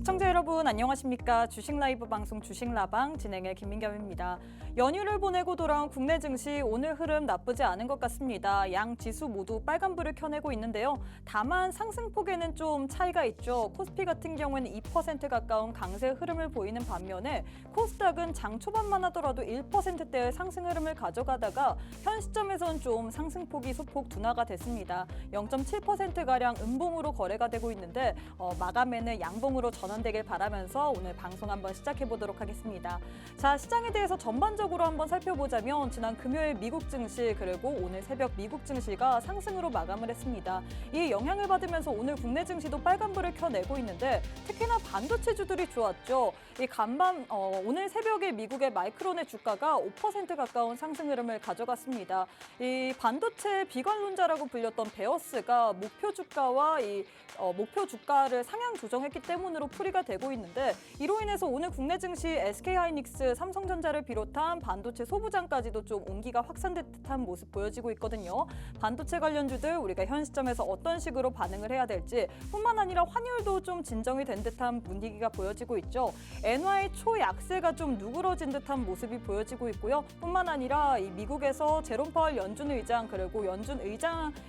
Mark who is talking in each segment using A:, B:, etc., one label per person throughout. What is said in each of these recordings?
A: 시청자 여러분 안녕하십니까? 주식 라이브 방송 주식라방 진행의 김민겸입니다. 연휴를 보내고 돌아온 국내 증시 오늘 흐름 나쁘지 않은 것 같습니다. 양 지수 모두 빨간불을 켜내고 있는데요. 다만 상승폭에는 좀 차이가 있죠. 코스피 같은 경우에는 2% 가까운 강세 흐름을 보이는 반면에 코스닥은 장 초반만 하더라도 1%대의 상승 흐름을 가져가다가 현 시점에선 좀 상승폭이 소폭 둔화가 됐습니다. 0.7%가량 음봉으로 거래가 되고 있는데 마감에는 양봉으로 전환되길 바라면서 오늘 방송 한번 시작해 보도록 하겠습니다. 자, 시장에 대해서 전반적으로 한번 살펴보자면 지난 금요일 미국 증시 그리고 오늘 새벽 미국 증시가 상승으로 마감을 했습니다. 이 영향을 받으면서 오늘 국내 증시도 빨간불을 켜내고 있는데 특히나 반도체주들이 좋았죠. 이 간밤 오늘 새벽에 미국의 마이크론의 주가가 5% 가까운 상승 흐름을 가져갔습니다. 이 반도체 비관론자라고 불렸던 베어스가 목표 주가와 목표 주가를 상향 조정했기 때문으로 풀이가 되고 있는데 이로 인해서 오늘 국내 증시 SK하이닉스, 삼성전자를 비롯한 반도체 소부장까지도 좀 온기가 확산된 듯한 모습 보여지고 있거든요. 반도체 관련주들 우리가 현 시점에서 어떤 식으로 반응을 해야 될지 뿐만 아니라 환율도 좀 진정이 된 듯한 분위기가 보여지고 있죠. 엔화의 초약세가 좀 누그러진 듯한 모습이 보여지고 있고요. 뿐만 아니라 이 미국에서 제롬 파월 연준 의장 그리고 연준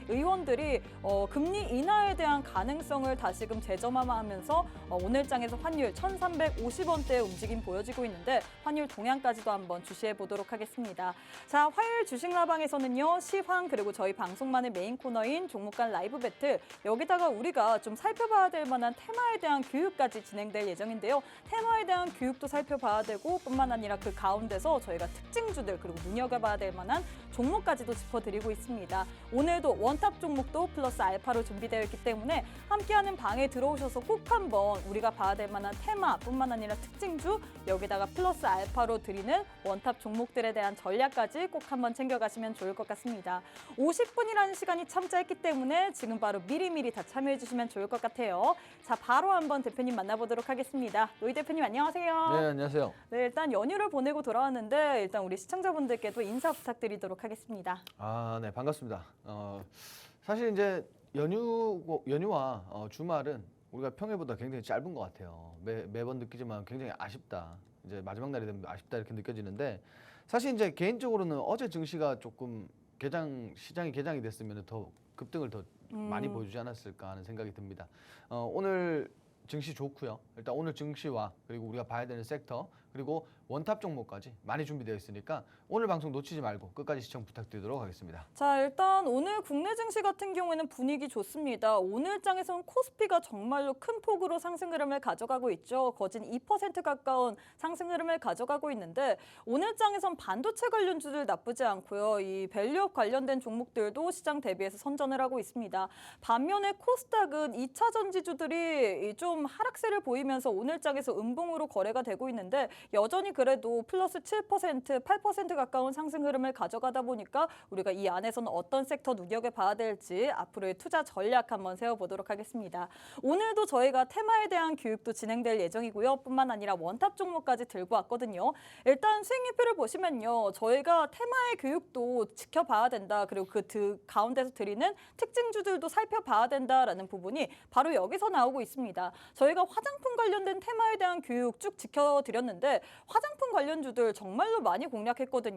A: 의원들이 금리 인하에 대한 가능성을 다시금 재점화하면서 오늘장에서 환율 1,350원대의 움직임 보여지고 있는데 환율 동향까지도 한번 주시해 보도록 하겠습니다. 자, 화요일 주식라방에서는요. 시황 그리고 저희 방송만의 메인 코너인 종목 간 라이브 배틀 여기다가 우리가 좀 살펴봐야 될 만한 테마에 대한 교육까지 진행될 예정인데요. 테마에 대한 교육도 살펴봐야 되고 뿐만 아니라 그 가운데서 저희가 특징주들 그리고 눈여겨봐야 될 만한 종목까지도 짚어드리고 있습니다. 오늘도 원탑 종목도 플러스 알파로 준비되어 있기 때문에 함께하는 방에 들어오셔서 꼭 한번 우리가 봐야 될 만한 테마뿐만 아니라 특징주 여기다가 플러스 알파로 드리는 원탑 종목들에 대한 전략까지 꼭 한번 챙겨가시면 좋을 것 같습니다. 50분이라는 시간이 참 짧기 때문에 지금 바로 미리미리 다 참여해 주시면 좋을 것 같아요. 자, 바로 한번 대표님 만나보도록 하겠습니다. 노희 대표님 안녕하세요.
B: 네, 안녕하세요.
A: 네, 일단 연휴를 보내고 돌아왔는데 일단 우리 시청자분들께도 인사 부탁드리도록 하겠습니다.
B: 네, 반갑습니다. 사실 이제 연휴와 주말은 우리가 평일보다 굉장히 짧은 것 같아요. 매번 느끼지만 굉장히 아쉽다. 이제 마지막 날이 되면 아쉽다 이렇게 느껴지는데 사실 이제 개인적으로는 어제 증시가 조금 시장이 개장이 됐으면 더 급등을 더 많이 보여주지 않았을까 하는 생각이 듭니다. 오늘 증시 좋고요. 일단 오늘 증시와 그리고 우리가 봐야 되는 섹터 그리고 원탑 종목까지 많이 준비되어 있으니까 오늘 방송 놓치지 말고 끝까지 시청 부탁드리도록 하겠습니다.
A: 자, 일단 오늘 국내 증시 같은 경우에는 분위기 좋습니다. 오늘장에서는 코스피가 정말로 큰 폭으로 상승 흐름을 가져가고 있죠. 거진 2% 가까운 상승 흐름을 가져가고 있는데 오늘장에선 반도체 관련주들 나쁘지 않고요. 이 밸류업 관련된 종목들도 시장 대비해서 선전을 하고 있습니다. 반면에 코스닥은 2차 전지주들이 좀 하락세를 보이면서 오늘장에서 음봉으로 거래가 되고 있는데 여전히 그래도 플러스 7%, 8% 가까운 상승 흐름을 가져가다 보니까 우리가 이 안에서는 어떤 섹터 눈여겨봐야 될지 앞으로의 투자 전략 한번 세워보도록 하겠습니다. 오늘도 저희가 테마에 대한 교육도 진행될 예정이고요. 뿐만 아니라 원탑 종목까지 들고 왔거든요. 일단 수익률표를 보시면요. 저희가 테마의 교육도 지켜봐야 된다. 그리고 그 가운데서 드리는 특징주들도 살펴봐야 된다라는 부분이 바로 여기서 나오고 있습니다. 저희가 화장품 관련된 테마에 대한 교육 쭉 지켜드렸는데 화장품 관련주들 정말로 많이 공략했거든요.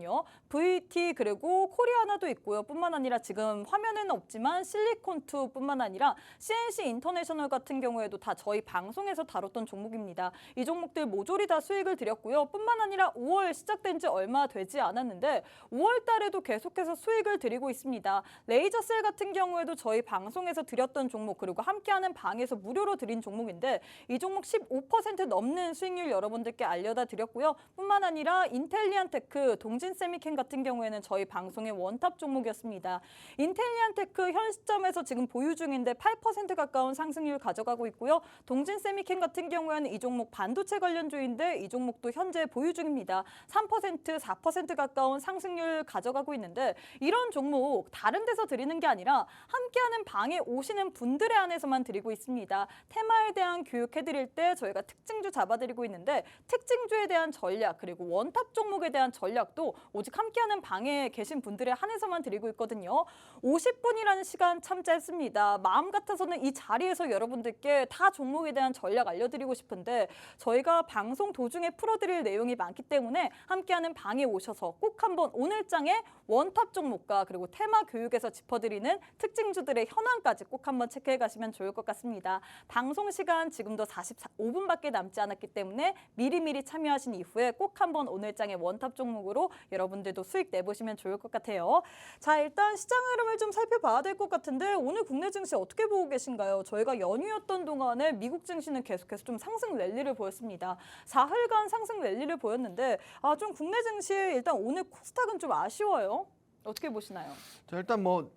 A: VT 그리고 코리아나도 있고요. 뿐만 아니라 지금 화면에는 없지만 실리콘2 뿐만 아니라 CNC 인터내셔널 같은 경우에도 다 저희 방송에서 다뤘던 종목입니다. 이 종목들 모조리 다 수익을 드렸고요. 뿐만 아니라 5월 시작된 지 얼마 되지 않았는데 5월 달에도 계속해서 수익을 드리고 있습니다. 레이저셀 같은 경우에도 저희 방송에서 드렸던 종목 그리고 함께하는 방에서 무료로 드린 종목인데 이 종목 15% 넘는 수익률 여러분들께 알려다 드렸고요. 뿐만 아니라 인텔리안테크, 동진세미캠 같은 경우에는 저희 방송의 원탑 종목이었습니다. 인텔리안테크 현 시점에서 지금 보유 중인데 8% 가까운 상승률 가져가고 있고요. 동진세미캠 같은 경우에는 이 종목 반도체 관련주인데 이 종목도 현재 보유 중입니다. 3%, 4% 가까운 상승률 가져가고 있는데 이런 종목 다른 데서 드리는 게 아니라 함께하는 방에 오시는 분들의 안에서만 드리고 있습니다. 테마에 대한 교육해드릴 때 저희가 특징주 잡아드리고 있는데 특징주 특징주에 대한 전략 그리고 원탑 종목에 대한 전략도 오직 함께하는 방에 계신 분들에 한해서만 드리고 있거든요. 50분이라는 시간 참 짧습니다. 마음 같아서는 이 자리에서 여러분들께 다 종목에 대한 전략 알려드리고 싶은데 저희가 방송 도중에 풀어드릴 내용이 많기 때문에 함께하는 방에 오셔서 꼭 한번 오늘장의 원탑 종목과 그리고 테마 교육에서 짚어드리는 특징주들의 현황까지 꼭 한번 체크해 가시면 좋을 것 같습니다. 방송 시간 지금도 45분밖에 남지 않았기 때문에 미리미리 참여하신 이후에 꼭 한번 오늘장의 원탑 종목으로 여러분들도 수익 내보시면 좋을 것 같아요. 자, 일단 시장 흐름을 좀 살펴봐야 될 것 같은데 오늘 국내 증시 어떻게 보고 계신가요? 저희가 연휴였던 동안에 미국 증시는 계속해서 좀 상승 랠리를 보였습니다. 사흘간 상승 랠리를 보였는데 좀 국내 증시 일단 오늘 코스닥은 좀 아쉬워요. 어떻게 보시나요?
B: 자, 일단 뭐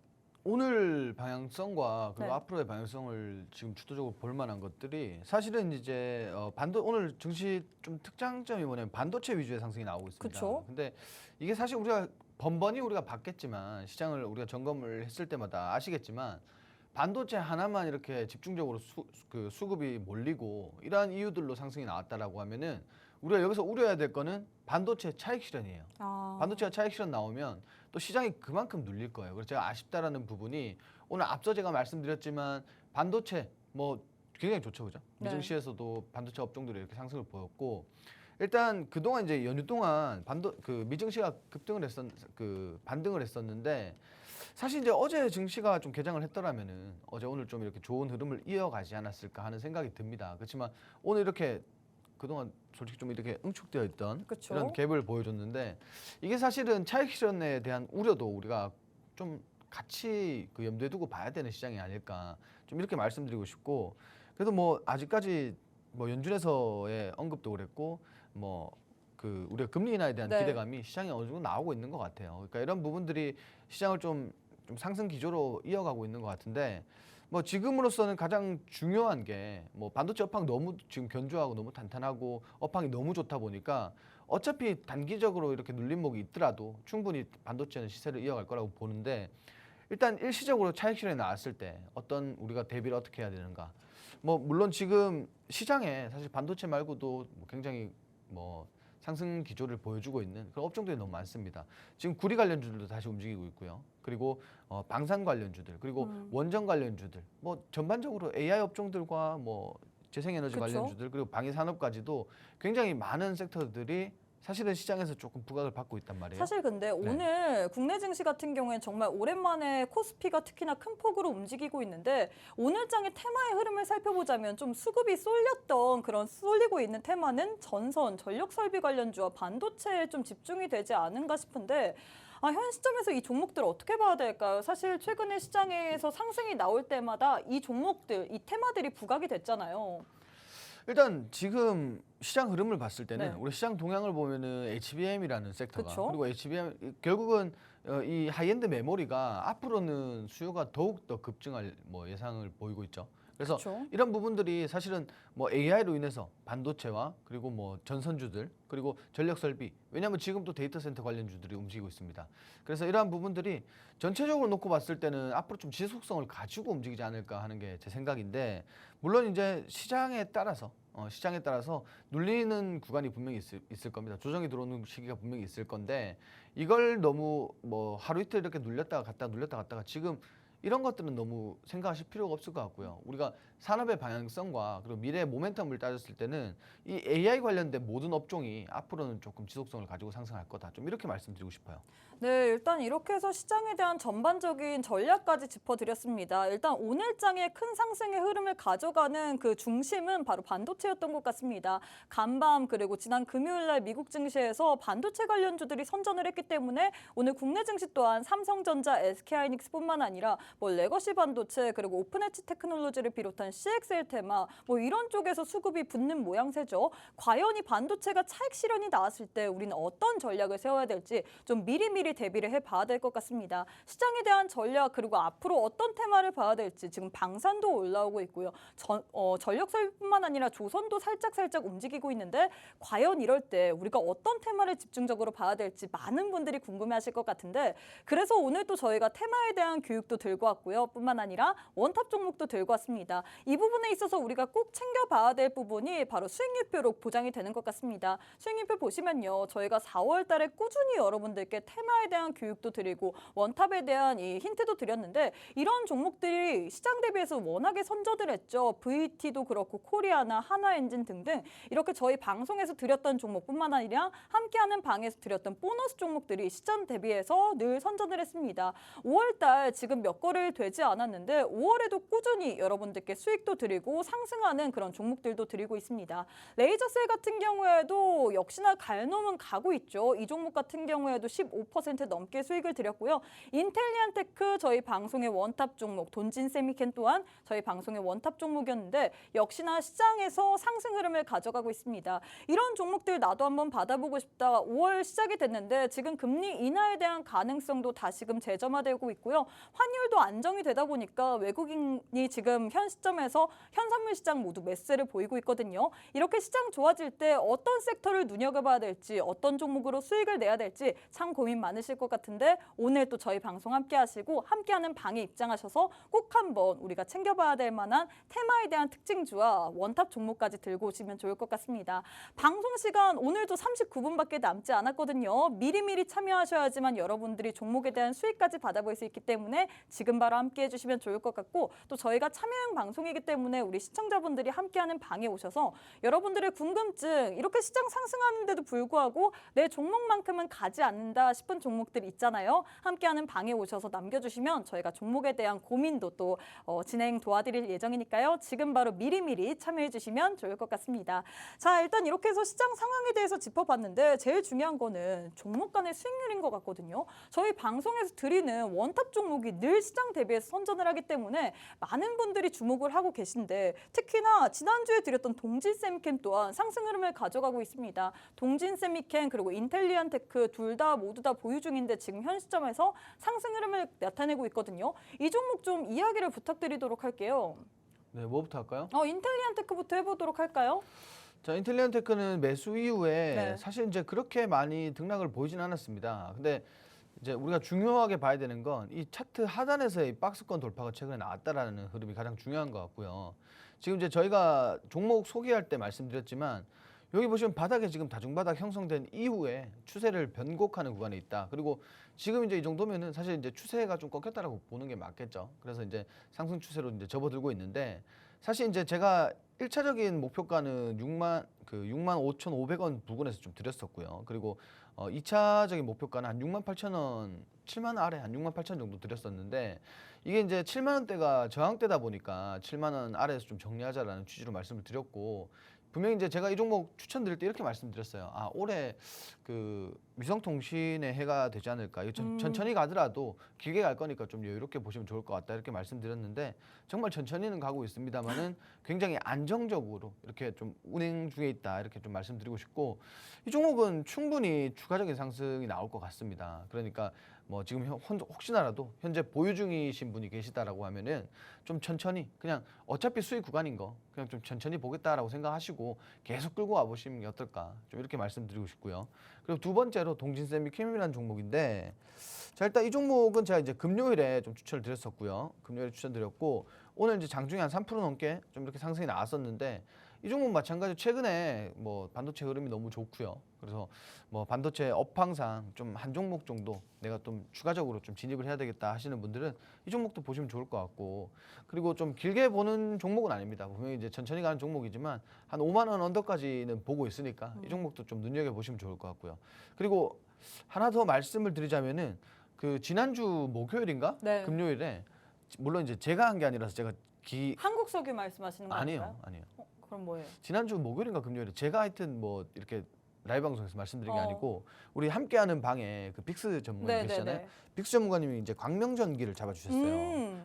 B: 오늘 방향성과 그리고
A: 네.
B: 앞으로의 방향성을 지금 주도적으로 볼 만한 것들이 사실은 이제 오늘 증시 좀 특장점이 뭐냐면 반도체 위주의 상승이 나오고 있습니다.
A: 그쵸.
B: 근데 이게 사실 우리가 번번이 우리가 봤겠지만 시장을 우리가 점검을 했을 때마다 아시겠지만 반도체 하나만 이렇게 집중적으로 수급이 몰리고 이러한 이유들로 상승이 나왔다라고 하면은 우리가 여기서 우려해야 될 거는 반도체 차익 실현이에요. 반도체가 차익 실현 나오면 또 시장이 그만큼 눌릴 거예요. 그래서 제가 아쉽다라는 부분이 오늘 앞서 제가 말씀드렸지만 반도체 뭐 굉장히 좋죠, 그죠?
A: 네.
B: 미증시에서도 반도체 업종들이 이렇게 상승을 보였고 일단 그동안 이제 연휴 동안 미증시가 반등을 했었는데 사실 이제 어제 증시가 좀 개장을 했더라면은 어제 오늘 좀 이렇게 좋은 흐름을 이어가지 않았을까 하는 생각이 듭니다. 그렇지만 오늘 이렇게 그동안 솔직히 좀 이렇게 응축되어 있던
A: 그쵸.
B: 이런 갭을 보여줬는데 이게 사실은 차익 실현에 대한 우려도 우리가 좀 같이 염두에 두고 봐야 되는 시장이 아닐까 좀 이렇게 말씀드리고 싶고 그래도 뭐 아직까지 뭐 연준에서의 언급도 그랬고 우리가 금리 인하에 대한
A: 네.
B: 기대감이 시장에 어느 정도 나오고 있는 것 같아요. 그러니까 이런 부분들이 시장을 좀 상승 기조로 이어가고 있는 것 같은데 뭐 지금으로서는 가장 중요한 게 뭐 반도체 업황 너무 지금 견조하고 너무 탄탄하고 업황이 너무 좋다 보니까 어차피 단기적으로 이렇게 눌림목이 있더라도 충분히 반도체는 시세를 이어갈 거라고 보는데 일단 일시적으로 차익 실현이 나왔을 때 어떤 우리가 대비를 어떻게 해야 되는가 뭐 물론 지금 시장에 사실 반도체 말고도 굉장히 상승 기조를 보여주고 있는 그런 업종들이 너무 많습니다. 지금 구리 관련주들도 다시 움직이고 있고요. 그리고 방산 관련주들, 그리고 원전 관련주들, 뭐 전반적으로 AI 업종들과 재생에너지
A: 그쵸.
B: 관련주들, 그리고 방위 산업까지도 굉장히 많은 섹터들이 사실은 시장에서 조금 부각을 받고 있단 말이에요.
A: 사실 근데 오늘 국내 증시 같은 경우에 정말 오랜만에 코스피가 특히나 큰 폭으로 움직이고 있는데 오늘장의 테마의 흐름을 살펴보자면 좀 수급이 쏠리고 있는 테마는 전선, 전력설비 관련주와 반도체에 좀 집중이 되지 않은가 싶은데 현 시점에서 이 종목들 어떻게 봐야 될까요? 사실 최근에 시장에서 상승이 나올 때마다 이 종목들, 이 테마들이 부각이 됐잖아요.
B: 일단 지금 시장 흐름을 봤을 때는
A: 네.
B: 우리 시장 동향을 보면은 HBM이라는 섹터가
A: 그쵸.
B: 그리고 HBM 결국은 이 하이엔드 메모리가 앞으로는 수요가 더욱 더 급증할 예상을 보이고 있죠. 그래서
A: 그쵸.
B: 이런 부분들이 사실은 AI로 인해서 반도체와 그리고 전선주들 그리고 전력 설비 왜냐하면 지금 또 데이터 센터 관련주들이 움직이고 있습니다. 그래서 이러한 부분들이 전체적으로 놓고 봤을 때는 앞으로 좀 지속성을 가지고 움직이지 않을까 하는 게 제 생각인데 물론 이제 시장에 따라서 눌리는 구간이 분명히 있을 겁니다. 조정이 들어오는 시기가 분명히 있을 건데 이걸 너무 하루 이틀 이렇게 눌렸다가 갔다가 지금 이런 것들은 너무 생각하실 필요가 없을 것 같고요. 우리가 산업의 방향성과 그리고 미래의 모멘텀을 따졌을 때는 이 AI 관련된 모든 업종이 앞으로는 조금 지속성을 가지고 상승할 거다. 좀 이렇게 말씀드리고 싶어요.
A: 네, 일단 이렇게 해서 시장에 대한 전반적인 전략까지 짚어드렸습니다. 일단 오늘장의 큰 상승의 흐름을 가져가는 그 중심은 바로 반도체였던 것 같습니다. 간밤 그리고 지난 금요일 날 미국 증시에서 반도체 관련주들이 선전을 했기 때문에 오늘 국내 증시 또한 삼성전자, SK하이닉스뿐만 아니라 레거시 반도체 그리고 오픈엣지 테크놀로지를 비롯한 CXL 테마 이런 쪽에서 수급이 붙는 모양새죠. 과연 이 반도체가 차익 실현이 나왔을 때 우리는 어떤 전략을 세워야 될지 좀 미리미리 대비를 해봐야 될 것 같습니다. 시장에 대한 전략 그리고 앞으로 어떤 테마를 봐야 될지 지금 방산도 올라오고 있고요. 전력설비뿐만 아니라 조선도 살짝 움직이고 있는데 과연 이럴 때 우리가 어떤 테마를 집중적으로 봐야 될지 많은 분들이 궁금해하실 것 같은데 그래서 오늘 또 저희가 테마에 대한 교육도 들고 왔고요. 뿐만 아니라 원탑 종목도 들고 왔습니다. 이 부분에 있어서 우리가 꼭 챙겨봐야 될 부분이 바로 수익률표로 보장이 되는 것 같습니다. 수익률표 보시면요. 저희가 4월 달에 꾸준히 여러분들께 테마에 대한 교육도 드리고 원탑에 대한 이 힌트도 드렸는데 이런 종목들이 시장 대비해서 워낙에 선저들 했죠. VT도 그렇고 코리아나 하나엔진 등등 이렇게 저희 방송에서 드렸던 종목뿐만 아니라 함께하는 방에서 드렸던 보너스 종목들이 시장 대비해서 늘 선전을 했습니다. 5월 달 지금 몇 거래일 되지 않았는데 5월에도 꾸준히 여러분들께 수익도 드리고 상승하는 그런 종목들도 드리고 있습니다. 레이저셀 같은 경우에도 역시나 갈 놈은 가고 있죠. 이 종목 같은 경우에도 15% 넘게 수익을 드렸고요. 인텔리안테크 저희 방송의 원탑 종목, 돈진 세미켄 또한 저희 방송의 원탑 종목이었는데 역시나 시장에서 상승 흐름을 가져가고 있습니다. 이런 종목들 나도 한번 받아보고 싶다. 5월 시작이 됐는데 지금 금리 인하에 대한 가능성도 다시금 재점화되고 있고요. 환율도 안정이 되다 보니까 외국인이 지금 현 시점에서 현선물 시장 모두 매수세를 보이고 있거든요. 이렇게 시장 좋아질 때 어떤 섹터를 눈여겨봐야 될지 어떤 종목으로 수익을 내야 될지 참 고민 많으실 것 같은데 오늘 또 저희 방송 함께 하시고 함께하는 방에 입장하셔서 꼭 한번 우리가 챙겨봐야 될 만한 테마에 대한 특징주와 원탑 종목까지 들고 오시면 좋을 것 같습니다. 방송 시간 오늘도 39분밖에 남지 않았거든요. 미리미리 참여하셔야지만 여러분들이 종목에 대한 수익까지 받아볼 수 있기 때문에 지금 바로 함께 해주시면 좋을 것 같고 또 저희가 참여형 방송이기 때문에 우리 시청자분들이 함께하는 방에 오셔서 여러분들의 궁금증 이렇게 시장 상승하는데도 불구하고 내 종목만큼은 가지 않는다 싶은 종목들 있잖아요. 함께하는 방에 오셔서 남겨주시면 저희가 종목에 대한 고민도 또 진행 도와드릴 예정이니까요. 지금 바로 미리미리 참여해 주시면 좋을 것 같습니다. 자, 일단 이렇게 해서 시장 상황에 대해서 짚어봤는데 제일 중요한 거는 종목 간의 수익률인 것 같거든요. 저희 방송에서 드리는 원탑 종목이 늘 시장 대비해서 선전을 하기 때문에 많은 분들이 주목을 하고 계신데 특히나 지난주에 드렸던 동진세미캠 또한 상승 흐름을 가져가고 있습니다. 동진세미캠 그리고 인텔리안테크 둘 다 모두 다 보유 중인데 지금 현 시점에서 상승 흐름을 나타내고 있거든요. 이 종목 좀 이야기를 부탁드리도록 할게요.
B: 네, 뭐부터 할까요?
A: 인텔리안테크부터 해보도록 할까요?
B: 자, 인텔리안테크는 매수 이후에
A: 네.
B: 사실 이제 그렇게 많이 등락을 보이진 않았습니다. 근데 이제 우리가 중요하게 봐야 되는 건 이 차트 하단에서의 박스권 돌파가 최근에 나왔다라는 흐름이 가장 중요한 것 같고요. 지금 이제 저희가 종목 소개할 때 말씀드렸지만 여기 보시면 바닥에 지금 다중바닥 형성된 이후에 추세를 변곡하는 구간에 있다. 그리고 지금 이제 이 정도면은 사실 이제 추세가 좀 꺾였다라고 보는 게 맞겠죠. 그래서 이제 상승 추세로 이제 접어들고 있는데 사실 이제 제가 1차적인 목표가는 6만 5,500원 부근에서 좀 드렸었고요. 그리고 2차적인 목표가는 한 6만 8,000원, 7만 원 아래 한 6만 8천 원 정도 드렸었는데 이게 이제 7만 원대가 저항대다 보니까 7만 원 아래에서 좀 정리하자라는 취지로 말씀을 드렸고 분명히 이제 제가 이 종목 추천드릴 때 이렇게 말씀드렸어요. 아, 올해 그 위성통신의 해가 되지 않을까. 이거 천천히 가더라도 길게 갈 거니까 좀 여유롭게 보시면 좋을 것 같다. 이렇게 말씀드렸는데 정말 천천히는 가고 있습니다만은 굉장히 안정적으로 이렇게 좀 운행 중에 있다. 이렇게 좀 말씀드리고 싶고 이 종목은 충분히 추가적인 상승이 나올 것 같습니다. 그러니까 뭐 지금 혹시나라도 현재 보유 중이신 분이 계시다라고 하면은 좀 천천히 그냥 어차피 수익 구간인 거 그냥 좀 천천히 보겠다라고 생각하시고 계속 끌고 와 보시는 게 어떨까 좀 이렇게 말씀드리고 싶고요. 그리고 두 번째로 동진세미캠이라는 종목인데 자 일단 이 종목은 제가 이제 금요일에 좀 추천을 드렸었고요. 금요일에 추천드렸고 오늘 이제 장중에 한 3% 넘게 좀 이렇게 상승이 나왔었는데 이 종목 마찬가지로 최근에 뭐 반도체 흐름이 너무 좋고요. 그래서 뭐 반도체 업황상 좀 한 종목 정도 내가 좀 추가적으로 좀 진입을 해야 되겠다 하시는 분들은 이 종목도 보시면 좋을 것 같고 그리고 좀 길게 보는 종목은 아닙니다. 분명히 이제 천천히 가는 종목이지만 한 5만 원 언더까지는 보고 있으니까 이 종목도 좀 눈여겨 보시면 좋을 것 같고요. 그리고 하나 더 말씀을 드리자면은 그 지난주 목요일인가
A: 네.
B: 금요일에 물론 이제 제가 한 게 아니라서 제가
A: 한국석유 말씀하시는 거 아닌가요?
B: 아니에요.
A: 그럼 뭐예요?
B: 지난주 목요일인가 금요일에 제가 하여튼 뭐 이렇게 라이브 방송에서 말씀드린 게
A: 어.
B: 아니고 우리 함께하는 방에 그 빅스 전문가님 계시잖아요.
A: 네네네.
B: 빅스 전문가님이 이제 광명전기를 잡아주셨어요.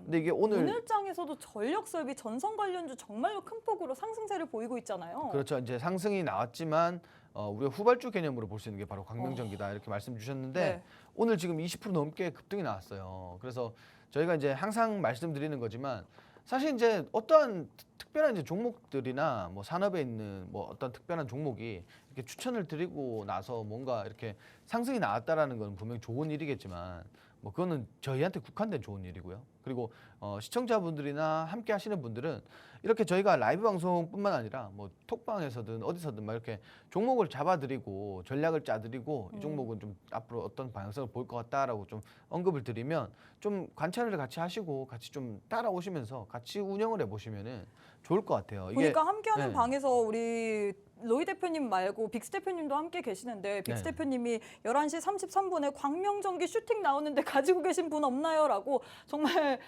B: 근데 이게
A: 오늘 장에서도 전력설비 전선 관련주 정말로 큰 폭으로 상승세를 보이고 있잖아요.
B: 그렇죠. 이제 상승이 나왔지만 우리가 후발주 개념으로 볼 수 있는 게 바로 광명전기다 이렇게 말씀 주셨는데
A: 네.
B: 오늘 지금 20% 넘게 급등이 나왔어요. 그래서 저희가 이제 항상 말씀드리는 거지만 사실 이제 어떠한 특별한 이제 종목들이나 뭐 산업에 있는 뭐 어떤 특별한 종목이 이렇게 추천을 드리고 나서 뭔가 이렇게 상승이 나왔다라는 건 분명히 좋은 일이겠지만 뭐 그거는 저희한테 국한된 좋은 일이고요. 그리고 시청자분들이나 함께 하시는 분들은 이렇게 저희가 라이브 방송뿐만 아니라 뭐 톡방에서든 어디서든 막 이렇게 종목을 잡아드리고 전략을 짜드리고 이 종목은 좀 앞으로 어떤 방향성을 보일 것 같다라고 좀 언급을 드리면 좀 관찰을 같이 하시고 같이 좀 따라오시면서 같이 운영을 해보시면은 좋을 것 같아요.
A: 보니까 함께하는
B: 네.
A: 방에서 우리 로이 대표님 말고 빅스 대표님도 함께 계시는데 빅스
B: 네.
A: 대표님이 11시 33분에 광명전기 슈팅 나오는데 가지고 계신 분 없나요? 라고 정말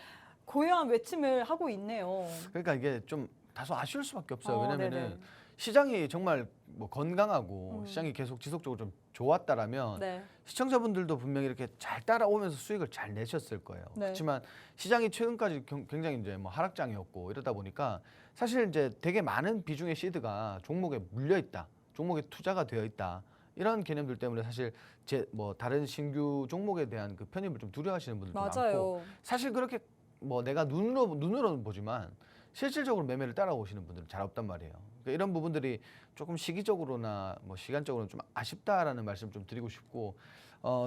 A: 고요한 외침을 하고 있네요.
B: 그러니까 이게 좀 다소 아쉬울 수밖에 없어요. 왜냐면은
A: 네네.
B: 시장이 정말 뭐 건강하고 시장이 계속 지속적으로 좀 좋았다라면
A: 네.
B: 시청자분들도 분명히 이렇게 잘 따라오면서 수익을 잘 내셨을 거예요.
A: 네.
B: 그렇지만 시장이 최근까지 굉장히 이제 뭐 하락장이었고 이러다 보니까 사실 이제 되게 많은 비중의 시드가 종목에 물려 있다, 종목에 투자가 되어 있다. 이런 개념들 때문에 사실 뭐 다른 신규 종목에 대한 그 편입을 좀 두려워하시는 분들도 많고
A: 맞아요.
B: 사실 그렇게 뭐 내가 눈으로는 보지만 실질적으로 매매를 따라오시는 분들은 잘 없단 말이에요. 그러니까 이런 부분들이 조금 시기적으로나 뭐 시간적으로는 좀 아쉽다라는 말씀 좀 드리고 싶고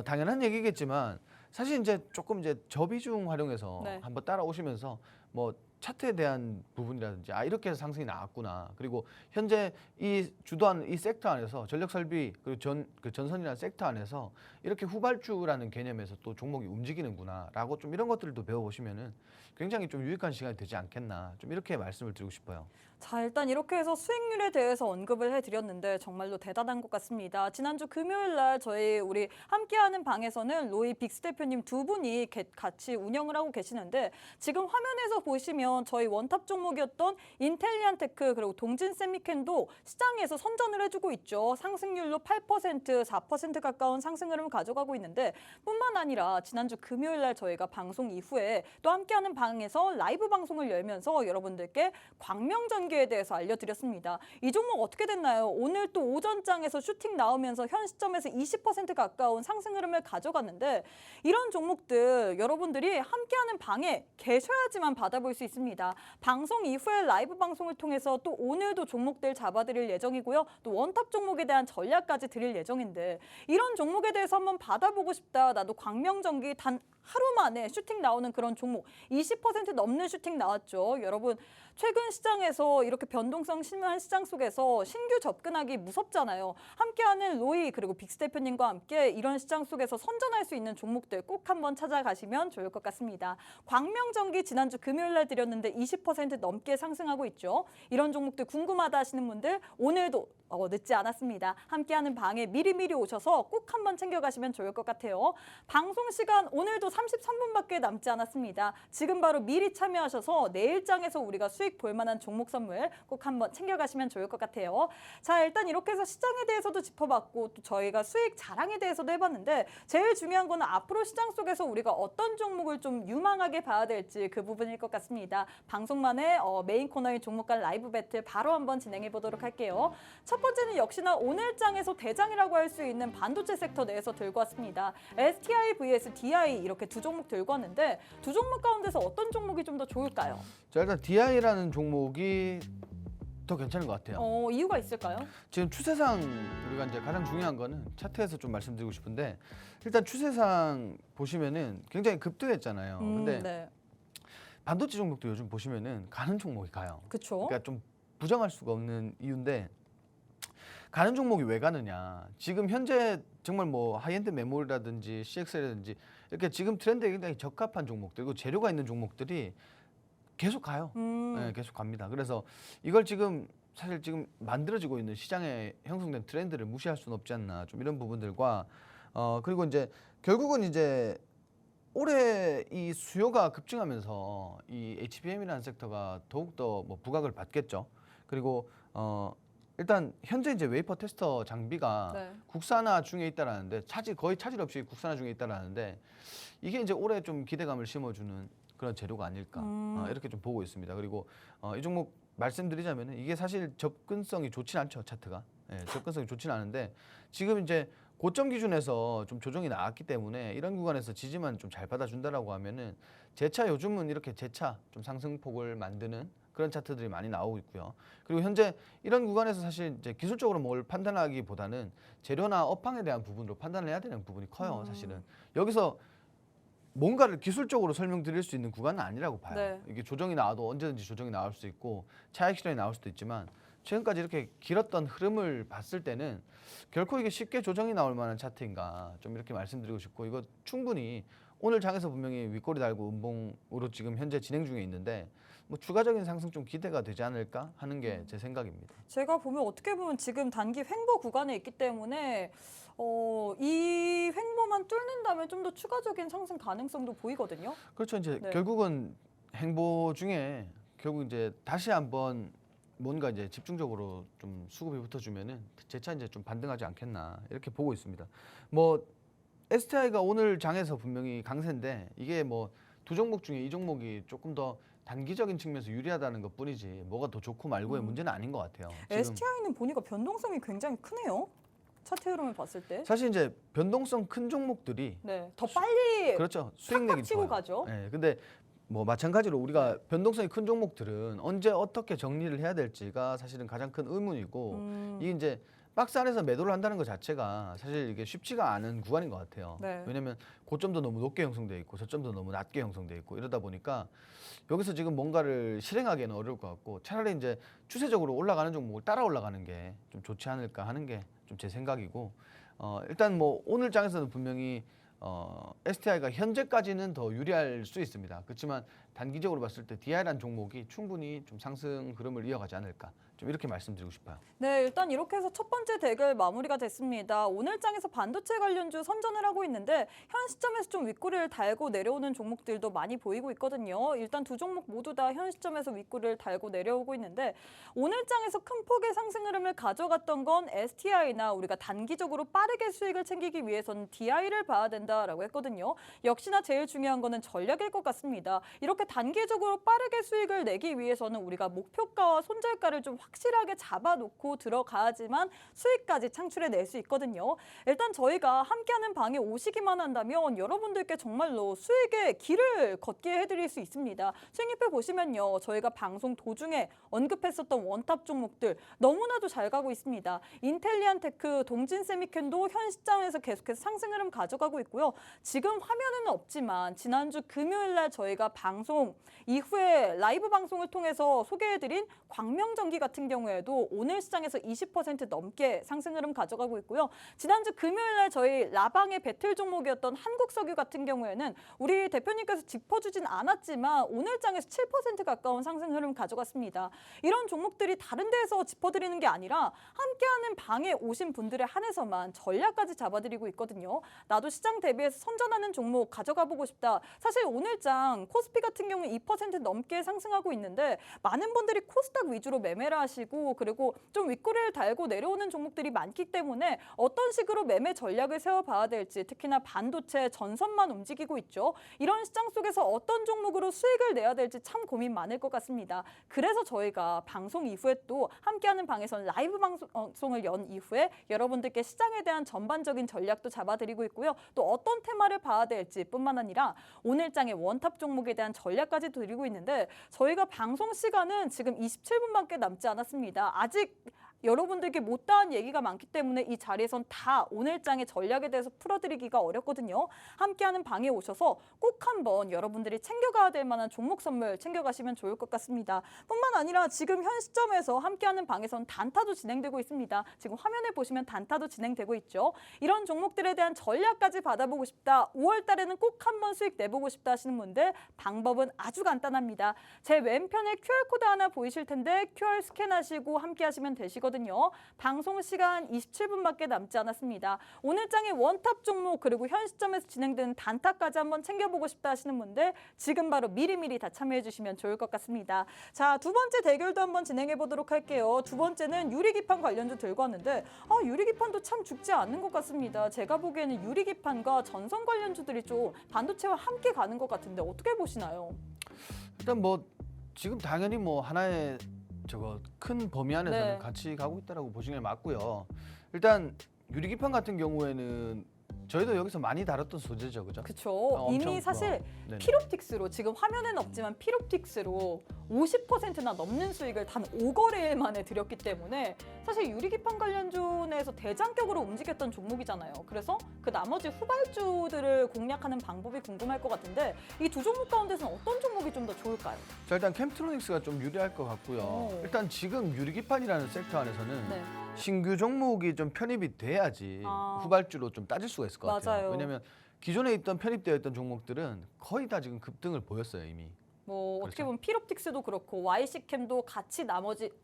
B: 당연한 얘기겠지만 사실 이제 조금 이제 저비중 활용해서
A: 네.
B: 한번 따라오시면서 뭐 차트에 대한 부분이라든지 이렇게 해서 상승이 나왔구나. 그리고 현재 이 주도하는 이 섹터 안에서 전력 설비 그리고 전선이라는 섹터 안에서 이렇게 후발주라는 개념에서 또 종목이 움직이는구나라고 좀 이런 것들도 배워보시면은 굉장히 좀 유익한 시간이 되지 않겠나. 좀 이렇게 말씀을 드리고 싶어요.
A: 자, 일단 이렇게 해서 수익률에 대해서 언급을 해드렸는데 정말로 대단한 것 같습니다. 지난주 금요일 날 우리 함께하는 방에서는 로이 빅스 대표님 두 분이 같이 운영을 하고 계시는데 지금 화면에서 보시면 저희 원탑 종목이었던 인텔리안테크 그리고 동진 세미캔도 시장에서 선전을 해주고 있죠. 상승률로 8%, 4% 가까운 상승 흐름을 가져가고 있는데 뿐만 아니라 지난주 금요일 날 저희가 방송 이후에 또 함께하는 방에서 라이브 방송을 열면서 여러분들께 광명전기에 대해서 알려드렸습니다. 이 종목 어떻게 됐나요? 오늘 또 오전장에서 슈팅 나오면서 현 시점에서 20% 가까운 상승 흐름을 가져갔는데 이런 종목들 여러분들이 함께하는 방에 계셔야지만 받아볼 수 있습니다. 방송 이후에 라이브 방송을 통해서 또 오늘도 종목들 잡아드릴 예정이고요. 또 원탑 종목에 대한 전략까지 드릴 예정인데 이런 종목에 대해서 한번 받아보고 싶다. 나도 광명전기 단 하루 만에 슈팅 나오는 그런 종목 20% 넘는 슈팅 나왔죠. 여러분 최근 시장에서 이렇게 변동성 심한 시장 속에서 신규 접근하기 무섭잖아요. 함께하는 로이 그리고 빅스 대표님과 함께 이런 시장 속에서 선전할 수 있는 종목들 꼭 한번 찾아가시면 좋을 것 같습니다. 광명전기 지난주 금요일 날 드렸는데 20% 넘게 상승하고 있죠. 이런 종목들 궁금하다 하시는 분들 오늘도 늦지 않았습니다. 함께하는 방에 미리미리 오셔서 꼭 한번 챙겨가시면 좋을 것 같아요. 방송 시간 오늘도 33분밖에 남지 않았습니다. 지금 바로 미리 참여하셔서 내일장에서 우리가 수익 볼 만한 종목 선물 꼭 한번 챙겨가시면 좋을 것 같아요. 자, 일단 이렇게 해서 시장에 대해서도 짚어봤고 또 저희가 수익 자랑에 대해서도 해봤는데 제일 중요한 거는 앞으로 시장 속에서 우리가 어떤 종목을 좀 유망하게 봐야 될지 그 부분일 것 같습니다. 방송만의 메인 코너인 종목 간 라이브 배틀 바로 한번 진행해 보도록 할게요. 첫 번째는 역시나 오늘장에서 대장이라고 할 수 있는 반도체 섹터 내에서 들고 왔습니다. STI vs DI 이렇게 두 종목 들고 왔는데 두 종목 가운데서 어떤 종목이 좀 더 좋을까요?
B: 자, 일단 DI라는 종목이 더 괜찮은 것 같아요.
A: 이유가 있을까요?
B: 지금 추세상 우리가 이제 가장 중요한 거는 차트에서 좀 말씀드리고 싶은데 일단 추세상 보시면은 굉장히 급등했잖아요. 근데
A: 네.
B: 반도체 종목도 요즘 보시면은 가는 종목이 가요.
A: 그렇죠.
B: 그러니까 좀 부정할 수가 없는 이유인데 가는 종목이 왜 가느냐. 지금 현재 정말 뭐 하이엔드 메모리라든지 CXL이라든지 이렇게 지금 트렌드에 굉장히 적합한 종목들 그리고 재료가 있는 종목들이 계속 가요. 네, 계속 갑니다. 그래서 이걸 지금 사실 지금 만들어지고 있는 시장에 형성된 트렌드를 무시할 수는 없지 않나 좀 이런 부분들과 그리고 이제 결국은 이제 올해 이 수요가 급증하면서 이 HBM이라는 섹터가 더욱더 뭐 부각을 받겠죠. 그리고 일단 현재 이제 웨이퍼 테스터 장비가
A: 네.
B: 국산화 중에 있다라는데 거의 차질 없이 국산화 중에 있다라는데 이게 이제 올해 좀 기대감을 심어주는 그런 재료가 아닐까 이렇게 좀 보고 있습니다. 그리고 이 종목 말씀드리자면은 이게 사실 접근성이 좋진 않죠 차트가. 접근성이 좋진 않은데 지금 이제 고점 기준에서 좀 조정이 나왔기 때문에 이런 구간에서 지지만 좀 잘 받아준다라고 하면은 재차 요즘은 이렇게 재차 좀 상승폭을 만드는 그런 차트들이 많이 나오고 있고요. 그리고 현재 이런 구간에서 사실 이제 기술적으로 뭘 판단하기보다는 재료나 업황에 대한 부분으로 판단을 해야 되는 부분이 커요. 사실은 여기서 뭔가를 기술적으로 설명드릴 수 있는 구간은 아니라고 봐요.
A: 네.
B: 이게 조정이 나와도 언제든지 조정이 나올 수 있고 차익 실현이 나올 수도 있지만 최근까지 이렇게 길었던 흐름을 봤을 때는 결코 이게 쉽게 조정이 나올 만한 차트인가 좀 이렇게 말씀드리고 싶고 이거 충분히 오늘 장에서 분명히 윗꼬리 달고 음봉으로 지금 현재 진행 중에 있는데 뭐 추가적인 상승 좀 기대가 되지 않을까 하는 게 제 생각입니다.
A: 제가 보면 어떻게 보면 지금 단기 횡보 구간에 있기 때문에 이 횡보만 뚫는다면 좀 더 추가적인 상승 가능성도 보이거든요.
B: 그렇죠. 이제
A: 네.
B: 결국은 행보 중에 결국 이제 다시 한번 뭔가 이제 집중적으로 좀 수급이 붙어주면은 재차 이제 좀 반등하지 않겠나 이렇게 보고 있습니다. 뭐 STI가 오늘 장에서 분명히 강세인데 이게 뭐 두 종목 중에 이 종목이 조금 더 단기적인 측면에서 유리하다는 것뿐이지 뭐가 더 좋고 말고의 문제는 아닌 것 같아요. 지금
A: STI는 보니까 변동성이 굉장히 크네요. 차트 흐름을 봤을 때.
B: 사실 이제 변동성 큰 종목들이
A: 네, 더 빨리
B: 그렇죠. 수익 내기
A: 팍팍 치고
B: 좋아요.
A: 가죠.
B: 네, 근데 뭐 마찬가지로 우리가 변동성이 큰 종목들은 언제 어떻게 정리를 해야 될지가 사실은 가장 큰 의문이고 이게 이제 박스 안에서 매도를 한다는 것 자체가 사실 이게 쉽지가 않은 구간인 것 같아요.
A: 네.
B: 왜냐하면 고점도 너무 높게 형성돼 있고 저점도 너무 낮게 형성돼 있고 이러다 보니까 여기서 지금 뭔가를 실행하기는 어려울 것 같고 차라리 이제 추세적으로 올라가는 종목을 따라 올라가는 게 좀 좋지 않을까 하는 게 좀 제 생각이고 일단 뭐 오늘 장에서는 분명히 STI가 현재까지는 더 유리할 수 있습니다. 그렇지만 단기적으로 봤을 때 DI라는 종목이 충분히 좀 상승 흐름을 이어가지 않을까 좀 이렇게 말씀드리고 싶어요.
A: 네, 일단 이렇게 해서 첫 번째 대결 마무리가 됐습니다. 오늘 장에서 반도체 관련주 선전을 하고 있는데 현 시점에서 좀 윗꼬리를 달고 내려오는 종목들도 많이 보이고 있거든요. 일단 두 종목 모두 다 현 시점에서 윗꼬리를 달고 내려오고 있는데 오늘 장에서 큰 폭의 상승 흐름을 가져갔던 건 STI나 우리가 단기적으로 빠르게 수익을 챙기기 위해서는 DI를 봐야 된다라고 했거든요. 역시나 제일 중요한 거는 전략일 것 같습니다. 이렇게 단기적으로 빠르게 수익을 내기 위해서는 우리가 목표가와 손절가를 좀 확실하게 잡아놓고 들어가야지만 수익까지 창출해낼 수 있거든요. 일단 저희가 함께하는 방에 오시기만 한다면 여러분들께 정말로 수익의 길을 걷게 해드릴 수 있습니다. 수익잎을 보시면요. 저희가 방송 도중에 언급했었던 원탑 종목들 너무나도 잘 가고 있습니다. 인텔리안테크, 동진세미캔도 현 시장에서 계속해서 상승 흐름 가져가고 있고요. 지금 화면에는 없지만 지난주 금요일 날 저희가 방송 이후에 라이브 방송을 통해서 소개해드린 광명전기 같은 경우에도 오늘 시장에서 20% 넘게 상승 흐름 가져가고 있고요. 지난주 금요일 날 저희 라방의 배틀 종목이었던 한국석유 같은 경우에는 우리 대표님께서 짚어주진 않았지만 오늘 장에서 7% 가까운 상승 흐름 가져갔습니다. 이런 종목들이 다른 데서 짚어드리는 게 아니라 함께하는 방에 오신 분들에 한해서만 전략까지 잡아드리고 있거든요. 나도 시장 대비해서 선전하는 종목 가져가 보고 싶다. 사실 오늘 장 코스피 같은 경우에 2% 넘게 상승하고 있는데 많은 분들이 코스닥 위주로 매매를 하시고 그리고 좀 윗꼬리를 달고 내려오는 종목들이 많기 때문에 어떤 식으로 매매 전략을 세워봐야 될지 특히나 반도체 전선만 움직이고 있죠. 이런 시장 속에서 어떤 종목으로 수익을 내야 될지 참 고민 많을 것 같습니다. 그래서 저희가 방송 이후에 또 함께하는 방에서는 라이브 방송을 연 이후에 여러분들께 시장에 대한 전반적인 전략도 잡아드리고 있고요. 또 어떤 테마를 봐야 될지 뿐만 아니라 오늘 장의 원탑 종목에 대한 전략까지 드리고 있는데 저희가 방송 시간은 지금 27분밖에 남지 않았습니다. 아직 여러분들께 못다한 얘기가 많기 때문에 이 자리에선 다 오늘 장의 전략에 대해서 풀어드리기가 어렵거든요. 함께하는 방에 오셔서 꼭 한번 여러분들이 챙겨가야 될 만한 종목 선물 챙겨가시면 좋을 것 같습니다. 뿐만 아니라 지금 현 시점에서 함께하는 방에선 단타도 진행되고 있습니다. 지금 화면에 보시면 단타도 진행되고 있죠. 이런 종목들에 대한 전략까지 받아보고 싶다. 5월 달에는 꼭 한번 수익 내보고 싶다 하시는 분들 방법은 아주 간단합니다. 제 왼편에 QR코드 하나 보이실 텐데 QR 스캔하시고 함께하시면 되시거든요. 방송 시간 27분밖에 남지 않았습니다. 오늘 장의 원탑 종목 그리고 현 시점에서 진행되는 단타까지 한번 챙겨보고 싶다 하시는 분들 지금 바로 미리미리 다 참여해 주시면 좋을 것 같습니다. 자, 두 번째 대결도 한번 진행해 보도록 할게요. 두 번째는 유리기판 관련주 들고 왔는데 유리기판도 참 죽지 않는 것 같습니다. 제가 보기에는 유리기판과 전선 관련주들이 좀 반도체와 함께 가는 것 같은데 어떻게 보시나요?
B: 일단 뭐 지금 당연히 뭐 하나의 큰 범위 안에서는
A: 네.
B: 같이 가고 있다라고 보시는 게 맞고요. 일단 유리기판 같은 경우에는 저희도 여기서 많이 다뤘던 소재죠, 그죠?
A: 그렇죠. 이미
B: 엄청,
A: 사실
B: 네네.
A: 피롭틱스로 지금 화면에는 없지만 피롭틱스로 50%나 넘는 수익을 단 5거래일 만에 들였기 때문에 사실 유리기판 관련주 내에서 대장격으로 움직였던 종목이잖아요. 그래서 그 나머지 후발주들을 공략하는 방법이 궁금할 것 같은데 이 두 종목 가운데서는 어떤 종목이 좀 더 좋을까요?
B: 자, 일단 캠트로닉스가 좀 유리할 것 같고요.
A: 오.
B: 일단 지금 유리기판이라는 섹터 안에서는
A: 네.
B: 신규 종목이 좀 편입이 돼야지
A: 아.
B: 후발주로 좀 따질 수가 있을 것 같아요.
A: 맞아요.
B: 왜냐하면 기존에 있던 편입되어 있던 종목들은 거의 다 지금 급등을 보였어요, 이미.
A: 뭐 어떻게
B: 그렇죠.
A: 보면 피롭틱스도 그렇고 YC캠도 같이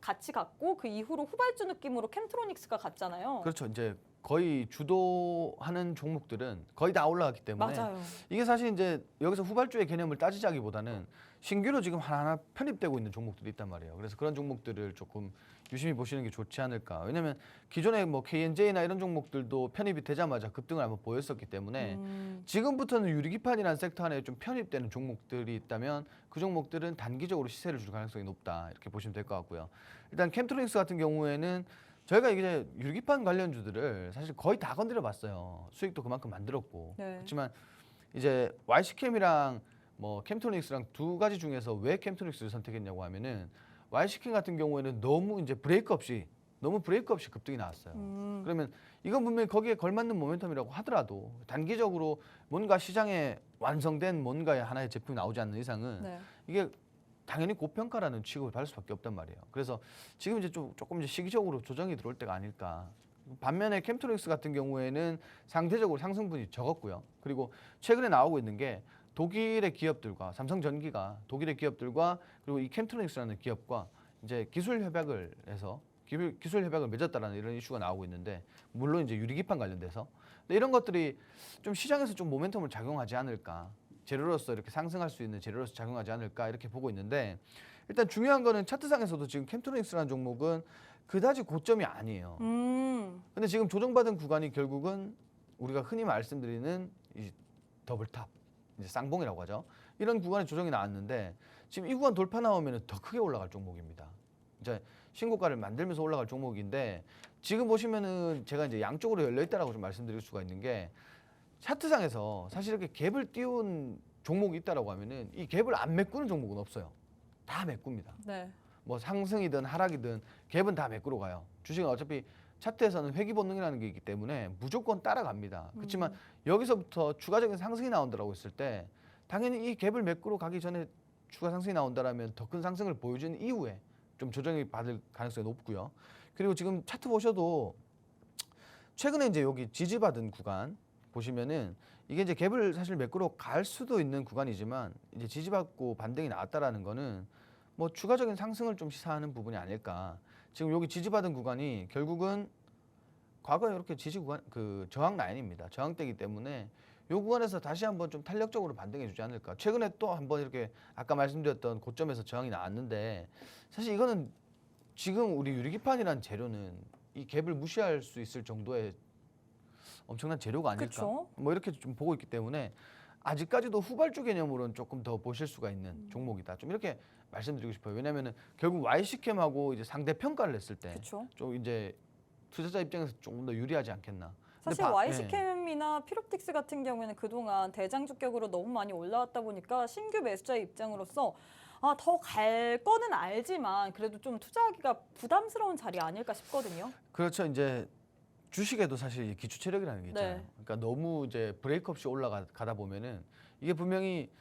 A: 같이 갔고 그 이후로 후발주 느낌으로 캠트로닉스가 갔잖아요.
B: 그렇죠. 이제 거의 주도하는 종목들은 거의 다 올라갔기 때문에
A: 맞아요.
B: 이게 사실 이제 여기서 후발주의 개념을 따지자기보다는 신규로 지금 하나하나 편입되고 있는 종목들이 있단 말이에요. 그래서 그런 종목들을 조금 유심히 보시는 게 좋지 않을까. 왜냐하면 기존에 뭐 KNJ나 이런 종목들도 편입이 되자마자 급등을 한번 보였었기 때문에 지금부터는 유리기판이라는 섹터 안에 좀 편입되는 종목들이 있다면 그 종목들은 단기적으로 시세를 줄 가능성이 높다 이렇게 보시면 될 것 같고요. 일단 캠트로닉스 같은 경우에는 저희가 이제 유리기판 관련주들을 사실 거의 다 건드려 봤어요. 수익도 그만큼 만들었고.
A: 네.
B: 그렇지만 이제 YC캠이랑 뭐 캠트로닉스랑 두 가지 중에서 왜 캠트로닉스를 선택했냐고 하면은 YC캠 같은 경우에는 너무 이제 브레이크 없이 급등이 나왔어요. 그러면 이건 분명히 거기에 걸맞는 모멘텀이라고 하더라도 단기적으로 뭔가 시장에 완성된 뭔가의 하나의 제품이 나오지 않는 이상은
A: 네.
B: 이게 당연히 고평가라는 취급을 받을 수밖에 없단 말이에요. 그래서 지금 이제 조금 이제 시기적으로 조정이 들어올 때가 아닐까. 반면에 캠트로닉스 같은 경우에는 상대적으로 상승분이 적었고요. 그리고 최근에 나오고 있는 게 독일의 기업들과 삼성전기가 독일의 기업들과 그리고 이 캠트로닉스라는 기업과 이제 기술 협약을 해서 기술 협약을 맺었다라는 이런 이슈가 나오고 있는데 물론 이제 유리기판 관련돼서 근데 이런 것들이 좀 시장에서 좀 모멘텀을 작용하지 않을까. 재료로서 이렇게 상승할 수 있는 재료로서 작용하지 않을까 이렇게 보고 있는데 일단 중요한 거는 차트상에서도 지금 캠트로닉스라는 종목은 그다지 고점이 아니에요. 근데 지금 조정받은 구간이 결국은 우리가 흔히 말씀드리는 이 더블탑, 이제 쌍봉이라고 하죠. 이런 구간에 조정이 나왔는데 지금 이 구간 돌파 나오면 더 크게 올라갈 종목입니다. 이제 신고가를 만들면서 올라갈 종목인데 지금 보시면은 제가 이제 양쪽으로 열려 있다라고 좀 말씀드릴 수가 있는 게 차트상에서 사실 이렇게 갭을 띄운 종목이 있다라고 하면은 이 갭을 안 메꾸는 종목은 없어요. 다 메꿉니다.
A: 네.
B: 뭐 상승이든 하락이든 갭은 다 메꾸러 가요. 주식은 어차피 차트에서는 회귀 본능이라는 게 있기 때문에 무조건 따라갑니다. 그렇지만 여기서부터 추가적인 상승이 나온다라고 했을 때 당연히 이 갭을 메꾸러 가기 전에 추가 상승이 나온다라면 더 큰 상승을 보여준 이후에 좀 조정이 받을 가능성이 높고요. 그리고 지금 차트 보셔도 최근에 이제 여기 지지받은 구간 보시면은 이게 이제 갭을 사실 메꾸러 갈 수도 있는 구간이지만 이제 지지받고 반등이 나왔다라는 거는 뭐 추가적인 상승을 좀 시사하는 부분이 아닐까. 지금 여기 지지받은 구간이 결국은 과거에 이렇게 지지 구간 그 저항 라인입니다. 저항대이기 때문에 이 구간에서 다시 한번 좀 탄력적으로 반등해주지 않을까. 최근에 또 한번 이렇게 아까 말씀드렸던 고점에서 저항이 나왔는데 사실 이거는 지금 우리 유리기판이란 재료는 이 갭을 무시할 수 있을 정도의 엄청난 재료가 아닐까.
A: 그쵸?
B: 뭐 이렇게 좀 보고 있기 때문에 아직까지도 후발주 개념으로는 조금 더 보실 수가 있는 종목이다. 좀 이렇게 말씀드리고 싶어요. 왜냐하면은 결국 YC캠하고 이제 상대 평가를 했을 때
A: 그렇죠.
B: 좀 이제 투자자 입장에서 조금 더 유리하지 않겠나. 근데
A: 사실
B: 예.
A: YC캠이나 피롭틱스 같은 경우에는 그동안 대장주격으로 너무 많이 올라왔다 보니까 신규 매수자의 입장으로서 더 갈 거는 알지만 그래도 좀 투자하기가 부담스러운 자리 아닐까 싶거든요.
B: 그렇죠. 이제 주식에도 사실 기초 체력이라는 게 있잖아요.
A: 네.
B: 그러니까 너무 이제 브레이크 없이 올라가다 보면은 이게 분명히